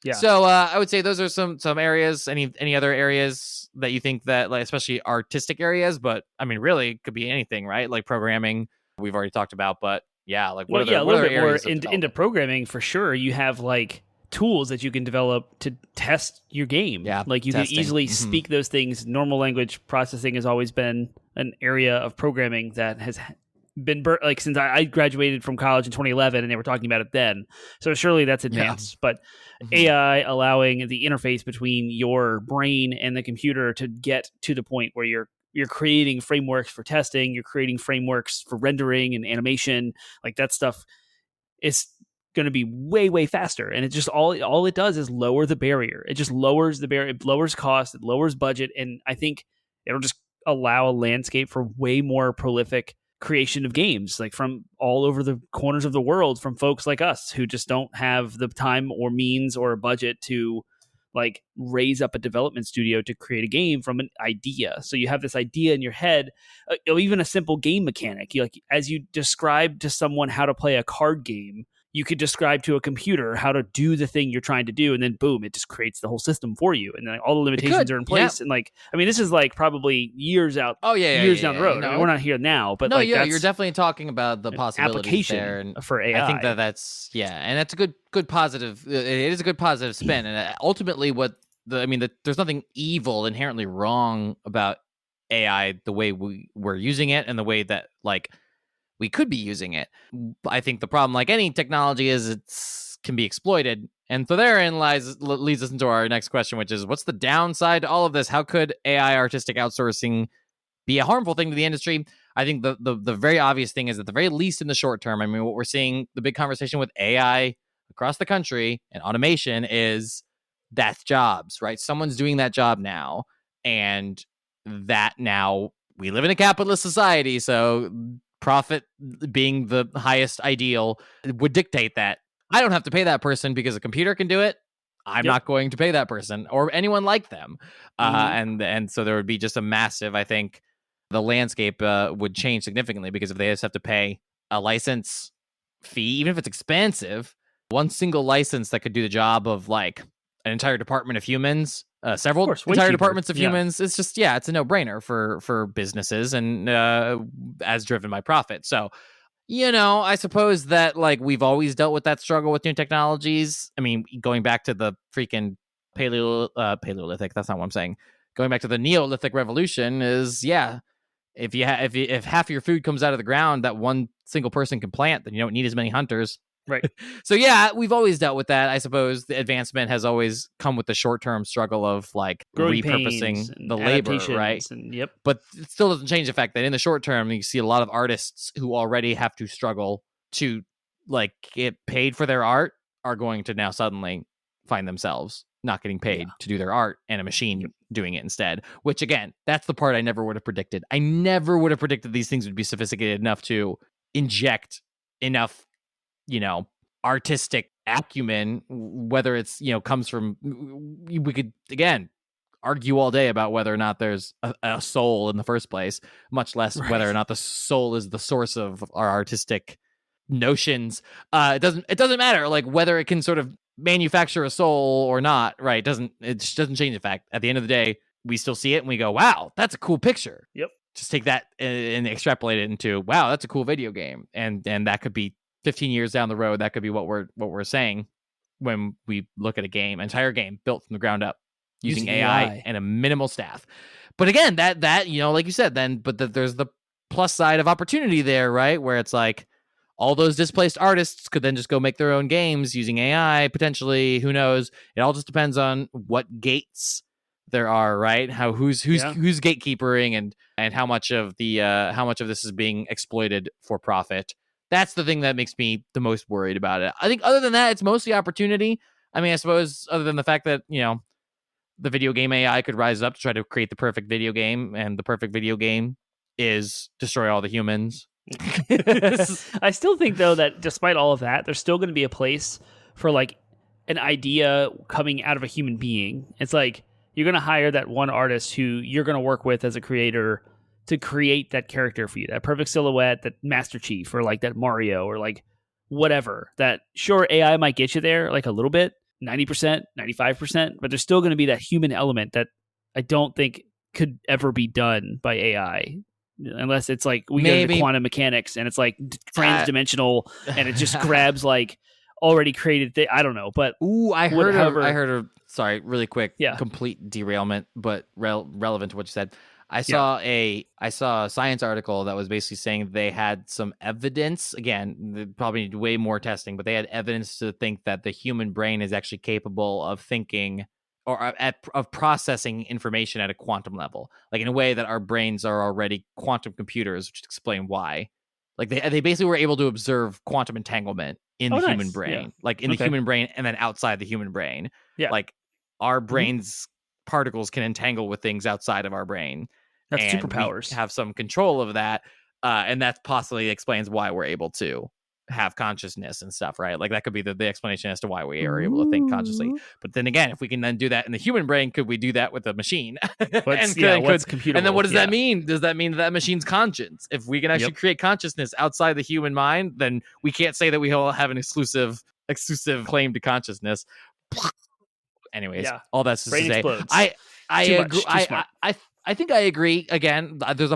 S1: Yeah.
S2: So I would say those are some areas. Any other areas that you think that, like, especially artistic areas, but I mean, really, it could be anything, right? Like programming, we've already talked about, but yeah, like
S1: a little bit more into programming for sure. You have like tools that you can develop to test your game.
S2: Yeah,
S1: like you can easily speak those things. Normal language processing has always been an area of programming that has been like since I graduated from college in 2011, and they were talking about it then. So surely that's advanced. But AI allowing the interface between your brain and the computer to get to the point where you're creating frameworks for testing, you're creating frameworks for rendering and animation, like that stuff is going to be way, way faster. And it just all it does is lower the barrier. It just lowers the barrier, it lowers cost, it lowers budget. And I think it'll just allow a landscape for way more prolific creation of games, like from all over the corners of the world, from folks like us who just don't have the time or means or budget to like raise up a development studio to create a game from an idea. So you have this idea in your head, or even a simple game mechanic. Like as you describe to someone how to play a card game, you could describe to a computer how to do the thing you're trying to do, and then boom, it just creates the whole system for you, and then all the limitations are in place. And like, I mean, this is like probably years out. Years down the road.
S2: No.
S1: I mean, we're not here now, but
S2: no,
S1: like,
S2: you're definitely talking about the possibilities
S1: application
S2: there, and
S1: for AI.
S2: I think that's and that's a good positive. It is a good positive spin, and ultimately, there's nothing evil inherently wrong about AI, the way we're using it, and the way that like we could be using it. I think the problem, like any technology, is it can be exploited. And so therein leads us into our next question, which is, what's the downside to all of this? How could AI artistic outsourcing be a harmful thing to the industry? I think the very obvious thing is, at the very least in the short term, I mean, what we're seeing, the big conversation with AI across the country and automation is that's jobs, right? Someone's doing that job now. And that now we live in a capitalist society. So profit being the highest ideal would dictate that I don't have to pay that person because a computer can do it. I'm not going to pay that person or anyone like them. And so there would be just a massive, I think the landscape would change significantly, because if they just have to pay a license fee, even if it's expensive, one single license that could do the job of like an entire department of humans, several entire departments of humans. It's just, it's a no-brainer for businesses and as driven by profit. So, I suppose that like we've always dealt with that struggle with new technologies. I mean, going back to the freaking Paleolithic, that's not what I'm saying. Going back to the Neolithic revolution is, if half your food comes out of the ground that one single person can plant, then you don't need as many hunters.
S1: Right.
S2: So we've always dealt with that. I suppose the advancement has always come with the short-term struggle of like
S1: growing
S2: repurposing the labor, right?
S1: And,
S2: but it still doesn't change the fact that in the short term, you see a lot of artists who already have to struggle to like get paid for their art are going to now suddenly find themselves not getting paid to do their art and a machine doing it instead. Which again, that's the part I never would have predicted. I never would have predicted these things would be sophisticated enough to inject enough artistic acumen, whether it's, comes from, we could, again, argue all day about whether or not there's a soul in the first place, much less whether or not the soul is the source of our artistic notions. It doesn't matter, like, whether it can sort of manufacture a soul or not, right? It just doesn't change the fact. At the end of the day, we still see it and we go, wow, that's a cool picture.
S1: Yep.
S2: Just take that and extrapolate it into, wow, that's a cool video game. And that could be 15 years down the road, that could be what we're saying when we look at a game, entire game built from the ground up. using AI and a minimal staff. But again, that like you said, then there's the plus side of opportunity there, right? Where it's like all those displaced artists could then just go make their own games using AI potentially. Who knows? It all just depends on what gates there are, right? Who's gatekeepering and how much of this is being exploited for profit. That's the thing that makes me the most worried about it. I think other than that, it's mostly opportunity. I mean, I suppose other than the fact that, the video game AI could rise up to try to create the perfect video game, and the perfect video game is destroy all the humans.
S1: I still think, though, that despite all of that, there's still going to be a place for like an idea coming out of a human being. It's like you're going to hire that one artist who you're going to work with as a creator to create that character for you, that perfect silhouette, that Master Chief, or like that Mario, or like whatever. That sure, AI might get you there like a little bit, 90%, 95%, but there's still going to be that human element that I don't think could ever be done by AI. Unless it's like we get into quantum mechanics and it's like transdimensional and it just grabs like already created thing. I don't know, but
S2: I heard sorry, really quick, complete derailment, but relevant to what you said. I saw a science article that was basically saying they had some evidence. Again, they probably need way more testing, but they had evidence to think that the human brain is actually capable of thinking or of processing information at a quantum level, like in a way that our brains are already quantum computers, which explain why. Like they basically were able to observe quantum entanglement in the human brain, like in the human brain and then outside the human brain. Yeah, like our brains particles can entangle with things outside of our brain.
S1: That's superpowers.
S2: We have some control of that, and that possibly explains why we're able to have consciousness and stuff, right? Like that could be the explanation as to why we are able to think consciously. But then again, if we can then do that in the human brain, could we do that with a machine?
S1: What's computable?
S2: And then what does that mean? Does that mean that machine's conscience? If we can actually create consciousness outside the human mind, then we can't say that we all have an exclusive claim to consciousness. Anyways, all that's to say,
S1: explodes.
S2: I agree. I think I agree. Again, there's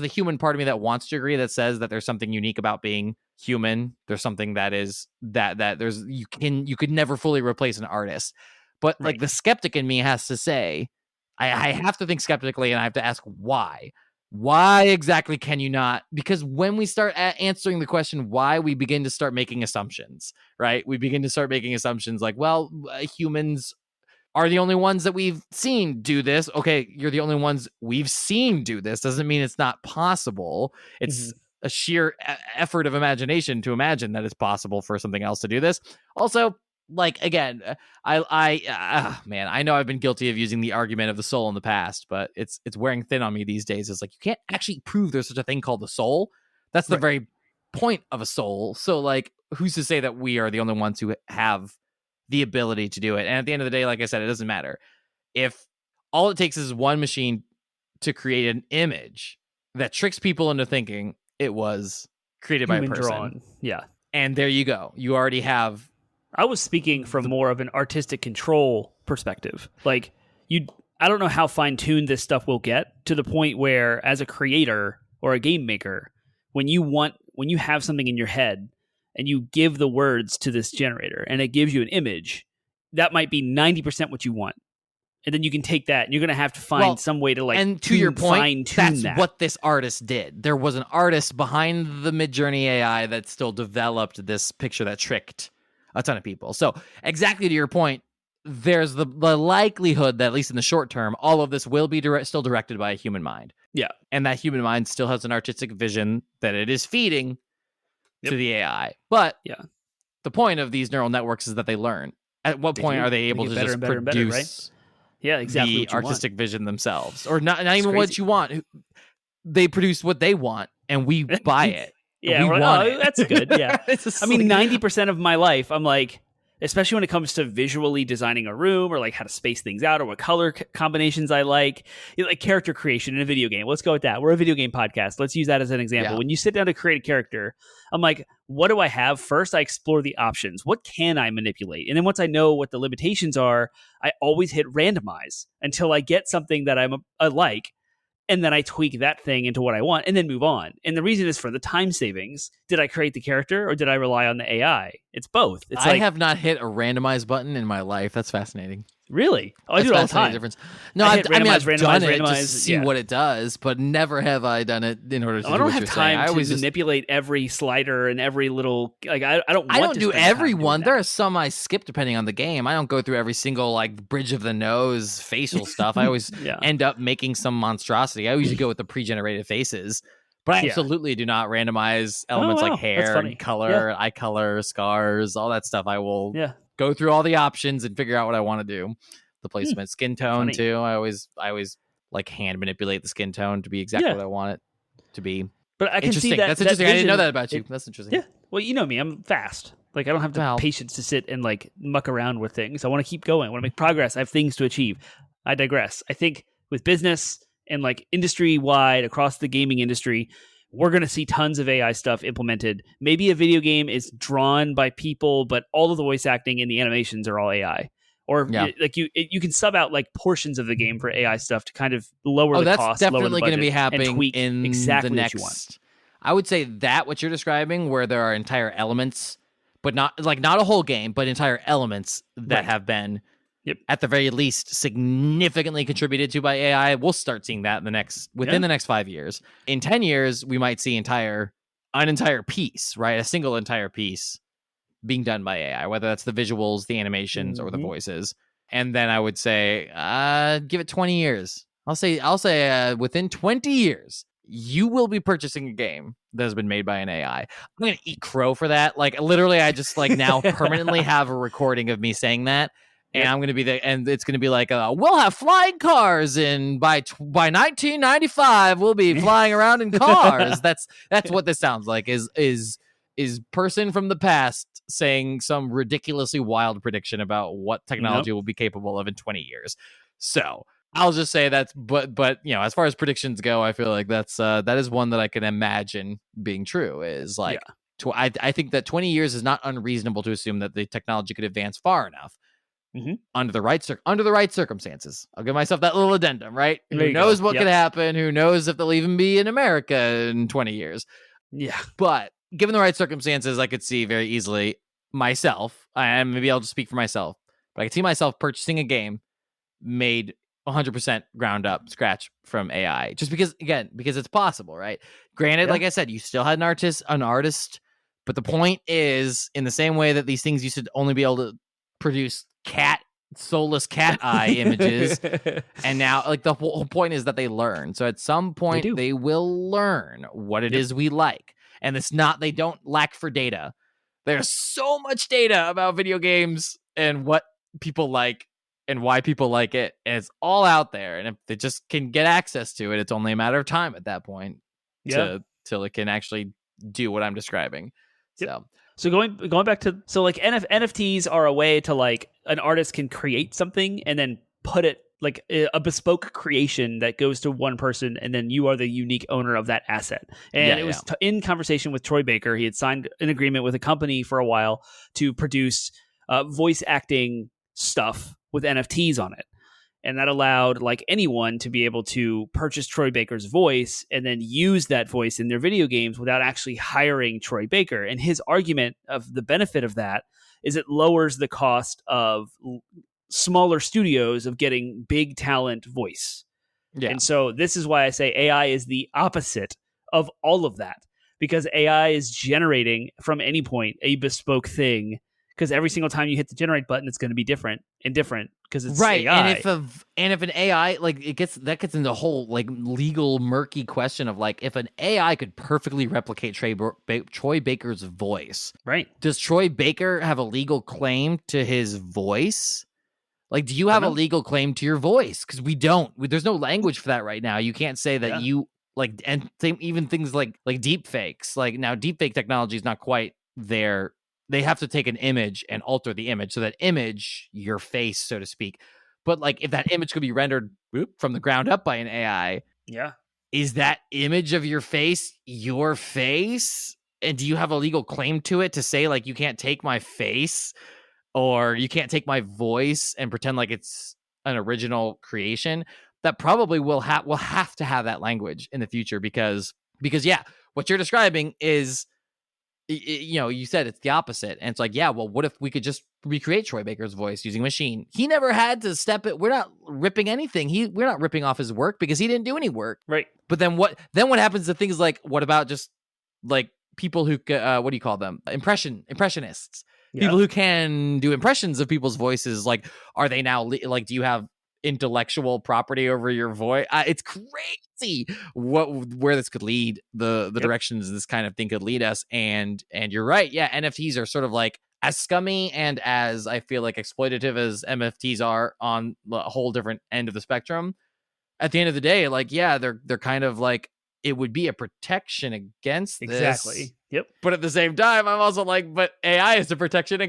S2: the human part of me that wants to agree, that says that there's something unique about being human. There's something that is that there's you could never fully replace an artist. But like the skeptic in me has to say, I have to think skeptically, and I have to ask why. Why exactly can you not? Because when we start answering the question why, we begin to start making assumptions, right? We begin to start making assumptions like, well, humans are the only ones that we've seen do this. Okay, you're the only ones we've seen do this. Doesn't mean it's not possible. It's a sheer effort of imagination to imagine that it's possible for something else to do this. Also, like, again, I know I've been guilty of using the argument of the soul in the past, but it's wearing thin on me these days. It's like, you can't actually prove there's such a thing called the soul. That's the very point of a soul. So, like, who's to say that we are the only ones who have the ability to do it? And at the end of the day, like I said, it doesn't matter. If all it takes is one machine to create an image that tricks people into thinking it was created by a person.
S1: Drawn. Yeah.
S2: And there you go. You already have...
S1: I was speaking from more of an artistic control perspective. Like, I don't know how fine-tuned this stuff will get to the point where, as a creator or a game maker, when you have something in your head and you give the words to this generator and it gives you an image, that might be 90% what you want. And then you can take that and you're going to have to find some way to, like,
S2: and to your point, that's
S1: that.
S2: What this artist did. There was an artist behind the Midjourney AI that still developed this picture that tricked a ton of people. So exactly to your point, there's the likelihood that, at least in the short term, all of this will be still directed by a human mind.
S1: Yeah.
S2: And that human mind still has an artistic vision that it is feeding to the AI. But the point of these neural networks is that they learn. At what point are they able to just produce
S1: exactly
S2: the artistic vision themselves? Or not even what you want. They produce what they want, and we buy it.
S1: Yeah, that's good. Yeah. I mean, 90% of my life, I'm like, especially when it comes to visually designing a room or like how to space things out or what color combinations I like character creation in a video game. Let's go with that. We're a video game podcast. Let's use that as an example. Yeah. When you sit down to create a character, I'm like, what do I have? First, I explore the options. What can I manipulate? And then once I know what the limitations are, I always hit randomize until I get something that I like. And then I tweak that thing into what I want and then move on. And the reason is for the time savings. Did I create the character or did I rely on the AI? It's both. I
S2: have not hit a randomize button in my life. That's fascinating.
S1: Really? Oh, I
S2: That's
S1: do it all the
S2: fascinating
S1: time.
S2: difference. No,
S1: I
S2: I
S1: hit
S2: mean,
S1: randomize,
S2: I've
S1: randomize,
S2: done it
S1: randomize.
S2: just to see
S1: Yeah.
S2: what it does, but never have I done it in order to
S1: I
S2: do
S1: don't
S2: what
S1: have
S2: you're saying.
S1: time
S2: I
S1: to
S2: always just
S1: manipulate every slider and every little like. I don't
S2: I
S1: want
S2: don't
S1: to
S2: do
S1: spend the time doing
S2: everyone.
S1: that.
S2: There are some I skip depending on the game. I don't go through every single like bridge of the nose facial stuff. I always
S1: Yeah.
S2: end up making some monstrosity. I usually go with the pre-generated faces, but I
S1: Yeah.
S2: absolutely do not randomize
S1: Oh,
S2: elements like
S1: wow. That's
S2: hair
S1: funny.
S2: and color, eye color, scars, all that stuff. I will
S1: Yeah.
S2: go through all the options and figure out what I want to do. The placement, skin tone
S1: Funny.
S2: too. I always like hand manipulate the skin tone to be exactly
S1: Yeah.
S2: what I want it to be.
S1: But I can see
S2: Interesting.
S1: that.
S2: That's interesting. I didn't know that about you.
S1: It,
S2: That's interesting.
S1: yeah. Well, you know me. I'm fast. Like I don't have the
S2: Well,
S1: patience to sit and like muck around with things. I want to keep going. I want to make progress. I have things to achieve. I digress. I think with business and like industry wide across the gaming industry, we're going to see tons of AI stuff implemented. Maybe a video game is drawn by people, but all of the voice acting and the animations are all AI. Or
S2: yeah.
S1: like you can sub out like portions of the game for AI stuff to kind of lower the
S2: that's
S1: cost, lower the
S2: definitely going to
S1: budget,
S2: be
S1: and
S2: happening
S1: tweak
S2: in
S1: exactly
S2: the
S1: what you want.
S2: next. I would say that what you're describing, where there are entire elements, but not a whole game, but entire elements that
S1: Right.
S2: have been,
S1: Yep.
S2: at the very least, significantly contributed to by AI. We'll start seeing that within the next 5 years. In 10 years, we might see an entire piece, right? A single entire piece being done by AI, whether that's the visuals, the animations, or the voices. And then I would say, give it 20 years. I'll say within 20 years, you will be purchasing a game that has been made by an AI. I'm going to eat crow for that. Like literally, I just like now permanently have a recording of me saying that. And I'm going to and it's going to be like, we'll have flying cars by 1995, we'll be flying around in cars. That's what this sounds like is person from the past saying some ridiculously wild prediction about what technology will be capable of in 20 years. So I'll just say but as far as predictions go, I feel like that is one that I can imagine being true. Is like, I think that 20 years is not unreasonable to assume that the technology could advance far enough under the right circumstances. I'll give myself that little addendum, right? Who knows what could happen? Who knows if they'll even be in America in 20 years?
S1: Yeah.
S2: But given the right circumstances, I could see very easily myself, and maybe I'll just speak for myself, but I could see myself purchasing a game made 100% ground up, scratch from AI, just because it's possible, right? Granted, like I said, you still had an artist, but the point is, in the same way that these things used to only be able to produce soulless cat eye images, and now like the whole point is that they learn. So at some point they will learn what it is we like. And they don't lack for data. There's so much data about video games and what people like and why people like it. And it's all out there. And if they just can get access to it, it's only a matter of time at that point till it can actually do what I'm describing.
S1: So going back to like NFTs are a way to like an artist can create something and then put it like a bespoke creation that goes to one person, and then you are the unique owner of that asset. And it was in conversation with Troy Baker. He had signed an agreement with a company for a while to produce voice acting stuff with NFTs on it. And that allowed like anyone to be able to purchase Troy Baker's voice and then use that voice in their video games without actually hiring Troy Baker. And his argument of the benefit of that is it lowers the cost of smaller studios of getting big talent voice. And so this is why I say AI is the opposite of all of that, because AI is generating from any point a bespoke thing, because every single time you hit the generate button, it's going to be different because it's
S2: right.
S1: AI.
S2: And if an AI gets into the whole like legal murky question of like, if an AI could perfectly replicate Troy Baker's voice,
S1: right?
S2: Does Troy Baker have a legal claim to his voice? Like, do you have a legal claim to your voice? Because we don't. There's no language for that right now. You can't say that you like, and even things like deep fakes. Like now, deep fake technology is not quite there. They have to take an image and alter the image, so that image, your face, so to speak. But like, if that image could be rendered from the ground up by an AI, is that image of your face your face? And do you have a legal claim to it to say like, you can't take my face? Or you can't take my voice and pretend like it's an original creation? That probably will have to have that language in the future because what you're describing is you said it's the opposite. And it's like, yeah, well, what if we could just recreate Troy Baker's voice using machine? He never had to step it. We're not ripping anything. We're not ripping off his work because he didn't do any work.
S1: Right.
S2: But then what happens to things like, what about just like people who, what do you call them? Impressionists.
S1: Yeah.
S2: People who can do impressions of people's voices. Like, are they now, like, do you have intellectual property over your voice? It's crazy where this could lead, the directions this kind of thing could lead us. And you're right. Yeah. NFTs are sort of like as scummy and as, I feel like, exploitative as MFTs are on a whole different end of the spectrum. At the end of the day, like, yeah, they're kind of like, it would be a protection against this.
S1: Exactly. Yep.
S2: But at the same time, I'm also like, but AI is a protection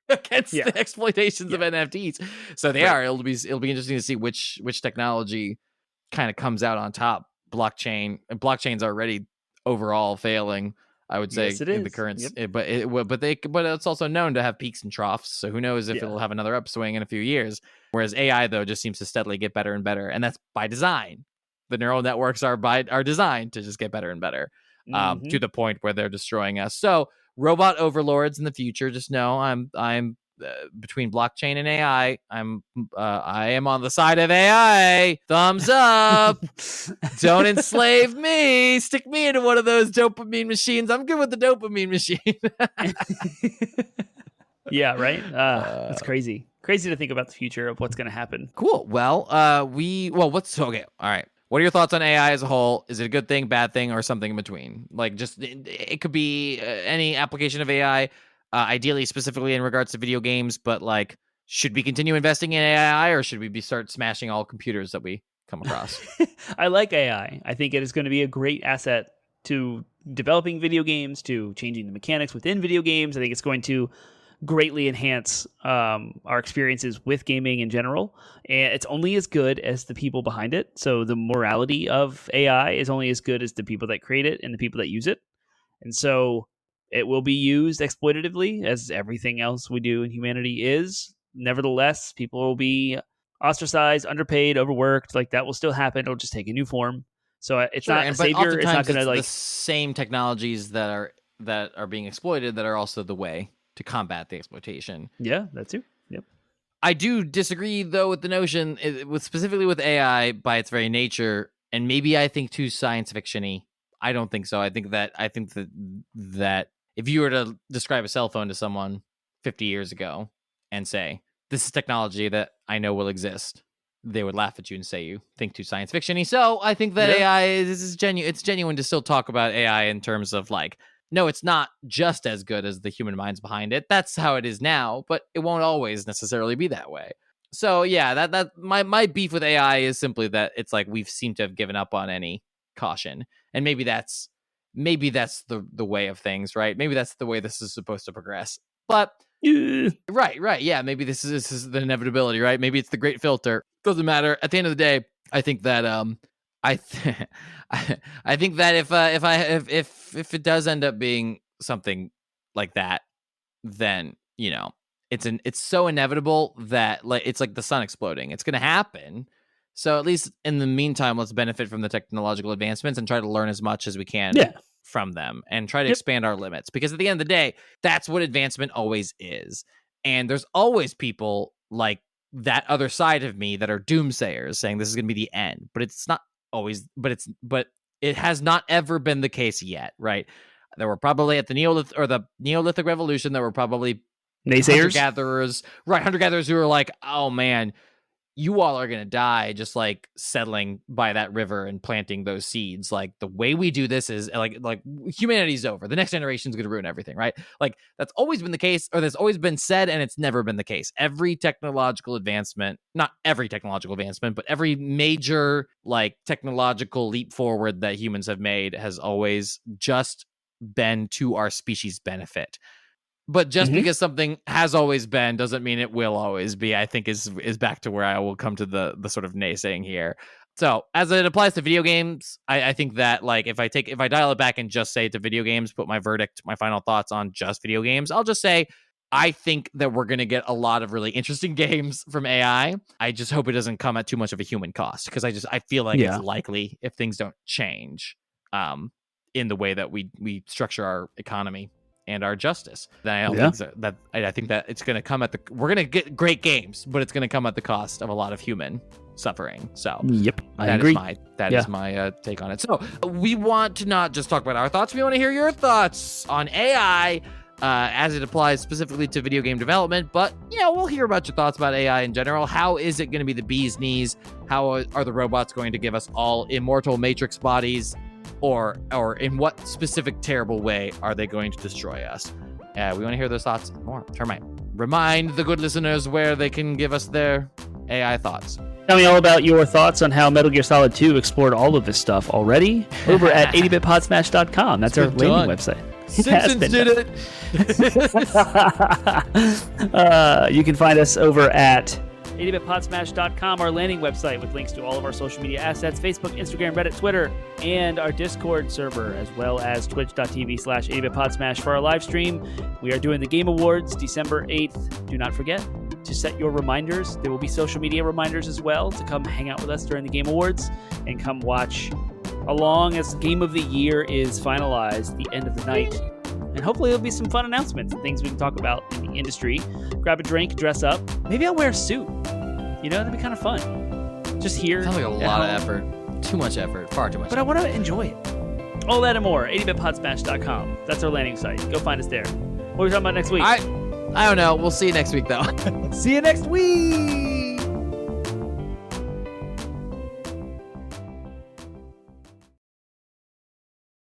S2: against the exploitations of NFTs. So they are. It'll be interesting to see which technology kind of comes out on top. Blockchain's already overall failing, I would say, in the current. Yep. But it's also known to have peaks and troughs. So who knows if it'll have another upswing in a few years. Whereas AI, though, just seems to steadily get better and better, and that's by design. The neural networks are designed to just get better and better, to the point where they're destroying us. So robot overlords in the future, just know I'm between blockchain and AI. I am on the side of AI. Thumbs up. Don't enslave me. Stick me into one of those dopamine machines. I'm good with the dopamine machine.
S1: Yeah, right. That's crazy. Crazy to think about the future of what's going to happen.
S2: Cool. Well, what's okay? All right. What are your thoughts on AI as a whole? Is it a good thing, bad thing, or something in between? Like, just it could be any application of AI, ideally specifically in regards to video games. But like, should we continue investing in AI, or should we start smashing all computers that we come across?
S1: I like AI. I think it is going to be a great asset to developing video games, to changing the mechanics within video games. I think it's going to greatly enhance our experiences with gaming in general, and it's only as good as the people behind it. So the morality of AI is only as good as the people that create it and the people that use it. And so it will be used exploitatively, as everything else we do in humanity is. Nevertheless, people will be ostracized, underpaid, overworked. Like, that will still happen. It'll just take a new form. So it's not a savior. It's not going to, like,
S2: the same technologies that are being exploited that are also the way to combat the exploitation.
S1: Yeah, that too. Yep.
S2: I do disagree, though, with the notion, specifically with AI by its very nature, and maybe I think too science fiction-y. I don't think so. I think that if you were to describe a cell phone to someone 50 years ago and say, this is technology that I know will exist, they would laugh at you and say you think too science fiction-y. So I think that AI is genuine. It's genuine to still talk about AI in terms of, like, no, it's not just as good as the human minds behind it. That's how it is now, but it won't always necessarily be that way. So yeah, that my beef with AI is simply that it's like we've seemed to have given up on any caution, and maybe that's the way of things, right? Maybe that's the way this is supposed to progress. But right, yeah, maybe this is the inevitability, right? Maybe it's the great filter. Doesn't matter. At the end of the day, I think that I think that if it does end up being something like that, then it's so inevitable that, like, it's like the sun exploding. It's going to happen. So at least in the meantime, let's benefit from the technological advancements and try to learn as much as we can from them and try to expand our limits. Because at the end of the day, that's what advancement always is. And there's always people like that other side of me that are doomsayers saying this is going to be the end, but it's not always, but it has not ever been the case yet, right? There were probably at the Neolithic Revolution, there were probably
S1: naysayers,
S2: hunter-gatherers who were like, oh man, you all are going to die just like settling by that river and planting those seeds. Like, the way we do this is like humanity's over. The next generation is going to ruin everything, right? Like, that's always been the case, or that's always been said, and it's never been the case. Every technological advancement, not every technological advancement, but every major like technological leap forward that humans have made has always just been to our species' benefit. But just because something has always been doesn't mean it will always be, I think is back to where I will come to the sort of naysaying here. So as it applies to video games, I think that, like, if I dial it back and just say to video games, put my final thoughts on just video games, I'll just say I think that we're going to get a lot of really interesting games from AI. I just hope it doesn't come at too much of a human cost, because I feel like it's likely, if things don't change in the way that we structure our economy, and our justice. Then I think that it's going to come we're going to get great games, but it's going to come at the cost of a lot of human suffering. So
S1: yep, I agree.
S2: That is my take on it. So we want to not just talk about our thoughts. We want to hear your thoughts on AI as it applies specifically to video game development. But, we'll hear about your thoughts about AI in general. How is it going to be the bee's knees? How are the robots going to give us all immortal Matrix bodies? Or in what specific terrible way are they going to destroy us? We want to hear those thoughts more. Termite, remind the good listeners where they can give us their AI thoughts.
S1: Tell me all about your thoughts on how Metal Gear Solid 2 explored all of this stuff already over at 80bitpodsmash.com. That's our landing website.
S2: Simpsons did it.
S1: You can find us over at 80bitpodsmash.com, our landing website with links to all of our social media assets, Facebook, Instagram, Reddit, Twitter, and our Discord server, as well as twitch.tv/80bitpodsmash for our live stream. We are doing the Game Awards December 8th. Do not forget to set your reminders. There will be social media reminders as well to come hang out with us during the Game Awards and come watch along as Game of the Year is finalized at the end of the night. And hopefully there'll be some fun announcements and things we can talk about in the industry. Grab a drink, dress up. Maybe I'll wear a suit. That'd be kind of fun. Just here.
S2: Sounds like a lot of effort. Too much effort. Far too much
S1: But
S2: effort.
S1: I want to enjoy it. All that and more. 80bitpodsmash.com. That's our landing site. Go find us there. What are we talking about next week?
S2: I don't know. We'll see you next week, though.
S1: See you next week.